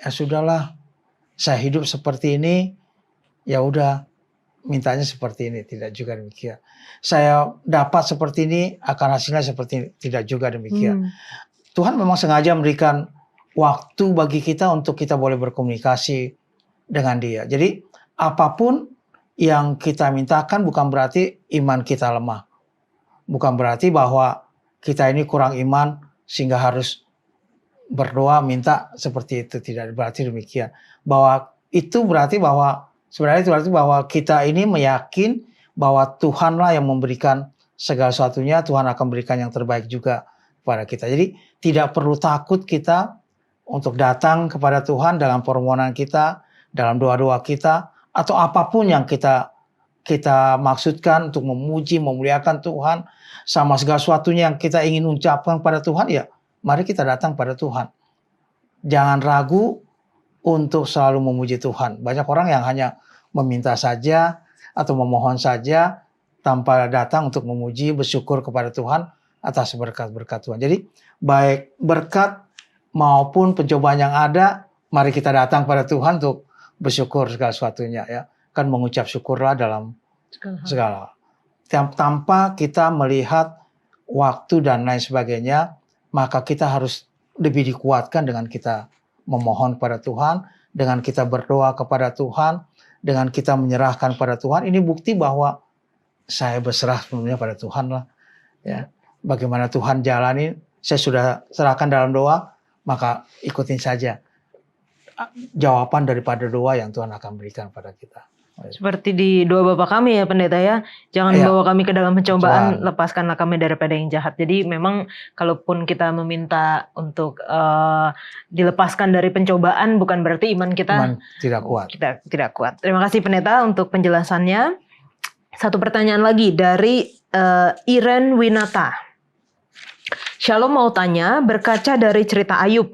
Speaker 6: ya sudahlah, saya hidup seperti ini, ya udah mintanya seperti ini. Tidak juga demikian. Saya dapat seperti ini, akan hasilnya seperti ini. Tidak juga demikian. Tuhan memang sengaja memberikan waktu bagi kita untuk kita boleh berkomunikasi dengan Dia. Jadi apapun yang kita mintakan bukan berarti iman kita lemah. Bukan berarti bahwa kita ini kurang iman sehingga harus berdoa minta seperti itu. Tidak berarti demikian. Bahwa itu berarti bahwa sebenarnya itu berarti bahwa kita ini meyakin bahwa Tuhanlah yang memberikan segala sesuatunya. Tuhan akan berikan yang terbaik juga kepada kita. Jadi tidak perlu takut kita untuk datang kepada Tuhan dalam permohonan kita, dalam doa-doa kita, atau apapun yang kita maksudkan untuk memuji, memuliakan Tuhan, sama segala sesuatunya yang kita ingin ucapkan pada Tuhan, ya mari kita datang pada Tuhan. Jangan ragu untuk selalu memuji Tuhan. Banyak orang yang hanya meminta saja atau memohon saja, tanpa datang untuk memuji, bersyukur kepada Tuhan atas berkat-berkat Tuhan. Jadi baik berkat maupun pencobaan yang ada, mari kita datang pada Tuhan untuk bersyukur segala sesuatunya ya. Kan mengucap syukurlah dalam segala. Tanpa kita melihat waktu dan lain sebagainya, maka kita harus lebih dikuatkan dengan kita memohon pada Tuhan, dengan kita berdoa kepada Tuhan, dengan kita menyerahkan pada Tuhan. Ini bukti bahwa saya berserah sepenuhnya pada Tuhan lah. Ya, bagaimana Tuhan jalani, saya sudah serahkan dalam doa, maka ikutin saja jawaban daripada doa yang Tuhan akan berikan pada kita.
Speaker 1: Seperti di doa Bapa kami ya pendeta ya, jangan bawa kami ke dalam pencobaan, lepaskanlah kami daripada yang jahat. Jadi memang kalaupun kita meminta untuk dilepaskan dari pencobaan, bukan berarti iman kita
Speaker 6: tidak kuat.
Speaker 1: Kita tidak kuat. Terima kasih pendeta untuk penjelasannya. Satu pertanyaan lagi dari Iren Winata. Shalom, mau tanya, berkaca dari cerita Ayub,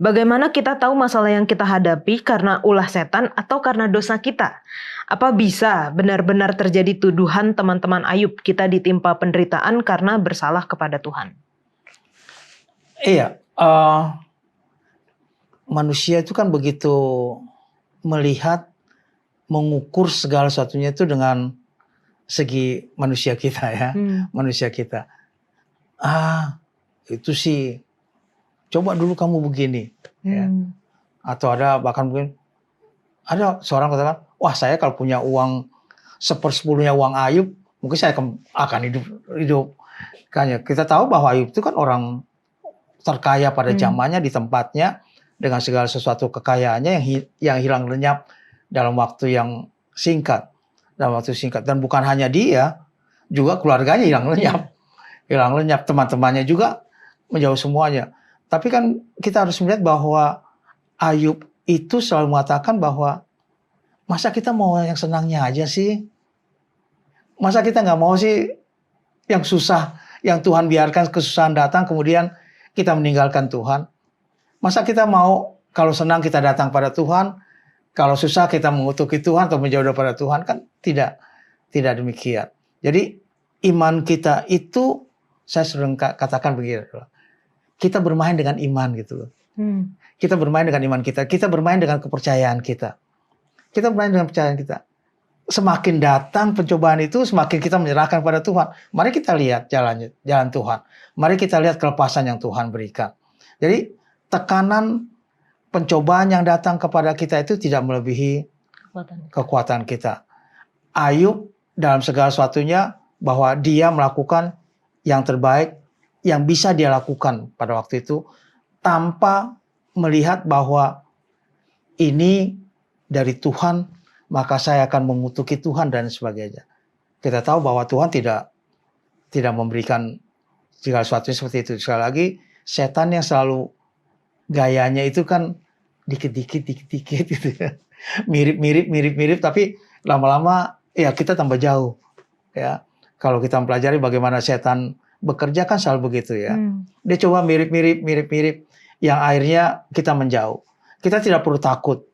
Speaker 1: bagaimana kita tahu masalah yang kita hadapi karena ulah setan atau karena dosa kita? Apa bisa benar-benar terjadi tuduhan teman-teman Ayub, kita ditimpa penderitaan karena bersalah kepada Tuhan?
Speaker 6: Iya, manusia itu kan begitu melihat, mengukur segala sesuatunya itu dengan segi manusia kita ya, manusia kita. Itu sih, coba dulu kamu begini, ya. Atau ada bahkan mungkin ada seorang katakan, wah saya kalau punya uang 1/10 uang Ayub, mungkin saya akan hidup. Kayaknya kita tahu bahwa Ayub itu kan orang terkaya pada zamannya di tempatnya dengan segala sesuatu kekayaannya yang hilang lenyap dalam waktu yang singkat, dan bukan hanya dia, juga keluarganya hilang lenyap, teman-temannya juga menjauh semuanya. Tapi kan kita harus melihat bahwa Ayub itu selalu mengatakan bahwa masa kita mau yang senangnya aja sih? Masa kita nggak mau sih yang susah, yang Tuhan biarkan kesusahan datang kemudian kita meninggalkan Tuhan? Masa kita mau kalau senang kita datang pada Tuhan, kalau susah kita mengutuki Tuhan atau menjauh daripada Tuhan? Kan tidak demikian. Jadi iman kita itu, saya sering katakan begini, kita bermain dengan iman gitu loh. Kita bermain dengan iman kita bermain dengan kepercayaan kita. Kita bermain dengan kepercayaan kita. Semakin datang pencobaan itu, semakin kita menyerahkan pada Tuhan. Mari kita lihat jalan Tuhan. Mari kita lihat kelepasan yang Tuhan berikan. Jadi tekanan pencobaan yang datang kepada kita itu tidak melebihi kekuatan kita. Ayub dalam segala sesuatunya bahwa dia melakukan yang terbaik yang bisa dia lakukan pada waktu itu tanpa melihat bahwa ini dari Tuhan, maka saya akan mengutuki Tuhan dan sebagainya. Kita tahu bahwa Tuhan tidak memberikan segala sesuatu seperti itu. Sekali lagi, setan yang selalu gayanya itu kan dikit-dikit gitu ya. Mirip, tapi lama-lama ya kita tambah jauh. Ya. Kalau kita mempelajari bagaimana setan bekerja kan selalu begitu ya. Dia coba mirip, yang akhirnya kita menjauh. Kita tidak perlu takut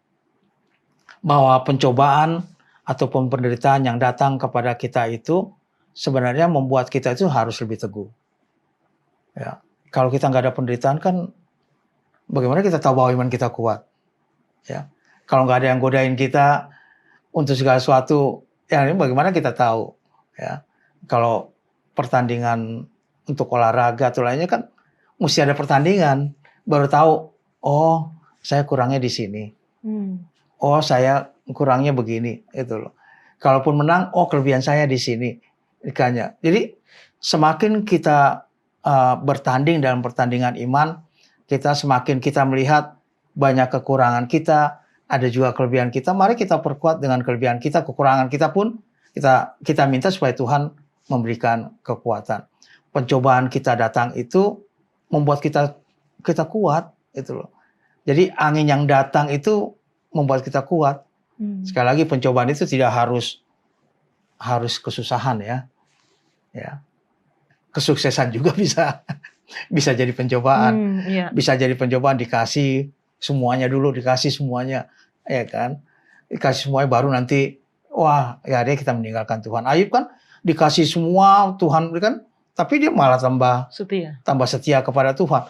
Speaker 6: bahwa pencobaan ataupun penderitaan yang datang kepada kita itu sebenarnya membuat kita itu harus lebih teguh. Ya. Kalau kita nggak ada penderitaan kan bagaimana kita tahu bahwa iman kita kuat? Ya. Kalau nggak ada yang godain kita untuk segala sesuatu, ya ini bagaimana kita tahu? Ya. Kalau pertandingan untuk olahraga atau lainnya kan mesti ada pertandingan, baru tahu, oh saya kurangnya di sini. Oh saya kurangnya begini, itu loh. Kalaupun menang, oh kelebihan saya di sini. Ikannya. Jadi semakin kita bertanding dalam pertandingan iman, semakin kita melihat banyak kekurangan kita, ada juga kelebihan kita. Mari kita perkuat dengan kelebihan kita, kekurangan kita pun kita minta supaya Tuhan memberikan kekuatan. Pencobaan kita datang itu membuat kita kuat, itu loh. Jadi angin yang datang itu membuat kita kuat. Sekali lagi pencobaan itu tidak harus kesusahan ya. Kesuksesan juga bisa jadi pencobaan. Bisa jadi pencobaan dikasih semuanya dulu, ya kan. Dikasih semuanya baru nanti wah, ya dia kita meninggalkan Tuhan. Ayub kan dikasih semua Tuhan berikan, tapi dia malah tambah setia kepada Tuhan.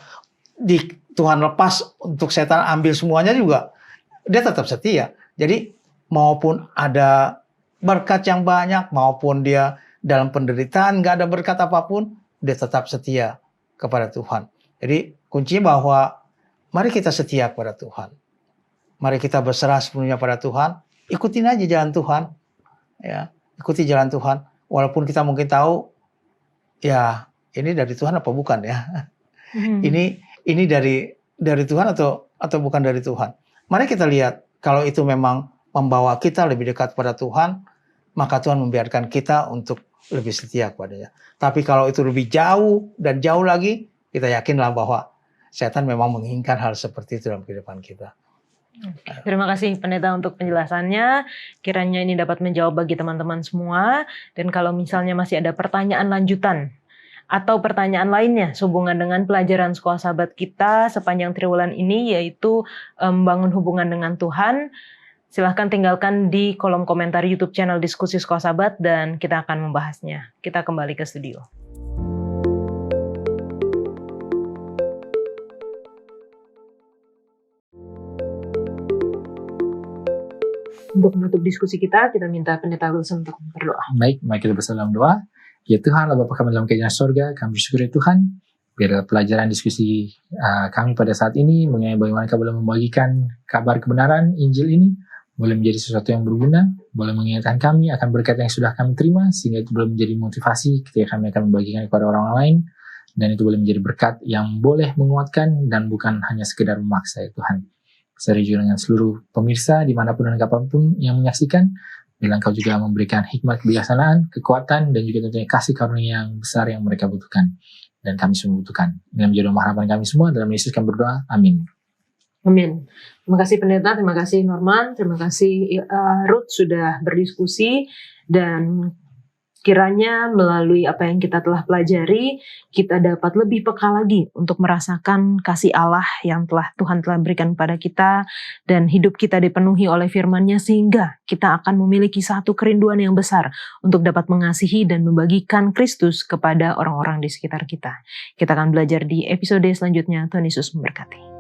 Speaker 6: Tuhan lepas untuk setan ambil semuanya juga, dia tetap setia. Jadi maupun ada berkat yang banyak, maupun dia dalam penderitaan nggak ada berkat apapun, dia tetap setia kepada Tuhan. Jadi kuncinya bahwa mari kita setia kepada Tuhan. Mari kita berserah sepenuhnya pada Tuhan. Ikutin aja jalan Tuhan. Ya, ikuti jalan Tuhan. Walaupun kita mungkin tahu, ya ini dari Tuhan apa bukan ya? Ini dari Tuhan atau bukan dari Tuhan. Mari kita lihat kalau itu memang membawa kita lebih dekat pada Tuhan, maka Tuhan membiarkan kita untuk lebih setia kepadanya. Tapi kalau itu lebih jauh dan jauh lagi, kita yakinlah bahwa setan memang menginginkan hal seperti itu dalam kehidupan kita.
Speaker 1: Terima kasih Pendeta untuk penjelasannya. Kiranya ini dapat menjawab bagi teman-teman semua. Dan kalau misalnya masih ada pertanyaan lanjutan atau pertanyaan lainnya sehubungan dengan pelajaran sekolah sahabat kita sepanjang triwulan ini, yaitu membangun hubungan dengan Tuhan, silahkan tinggalkan di kolom komentar YouTube channel Diskusi Sekolah Sahabat dan kita akan membahasnya. Kita kembali ke studio. Untuk menutup diskusi kita minta Pendeta Wilson untuk berdoa.
Speaker 2: Baik, mari kita bersama dalam doa. Ya Tuhan, Allah Bapa kami dalam kerajaan surga, kami bersyukur ya Tuhan, biar pelajaran diskusi kami pada saat ini mengenai bagaimana kami boleh membagikan kabar kebenaran Injil ini, boleh menjadi sesuatu yang berguna, boleh mengingatkan kami akan berkat yang sudah kami terima, sehingga itu boleh menjadi motivasi ketika kami akan membagikan kepada orang lain, dan itu boleh menjadi berkat yang boleh menguatkan dan bukan hanya sekedar memaksa ya Tuhan. Saya juga dengan seluruh pemirsa dimanapun dan kapanpun yang menyaksikan, bila Engkau juga memberikan hikmat kebijaksanaan, kekuatan, dan juga tentunya kasih karunia yang besar yang mereka butuhkan. Dan kami semua butuhkan. Dengan menjadi harapan kami semua, dalam Yesus kami berdoa. Amin.
Speaker 1: Amin. Terima kasih Pendeta, terima kasih Norman, terima kasih Ruth sudah berdiskusi, dan kiranya melalui apa yang kita telah pelajari, kita dapat lebih peka lagi untuk merasakan kasih Allah yang Tuhan telah berikan kepada kita, dan hidup kita dipenuhi oleh firman-Nya sehingga kita akan memiliki satu kerinduan yang besar untuk dapat mengasihi dan membagikan Kristus kepada orang-orang di sekitar kita. Kita akan belajar di episode selanjutnya. Tuhan Yesus memberkati.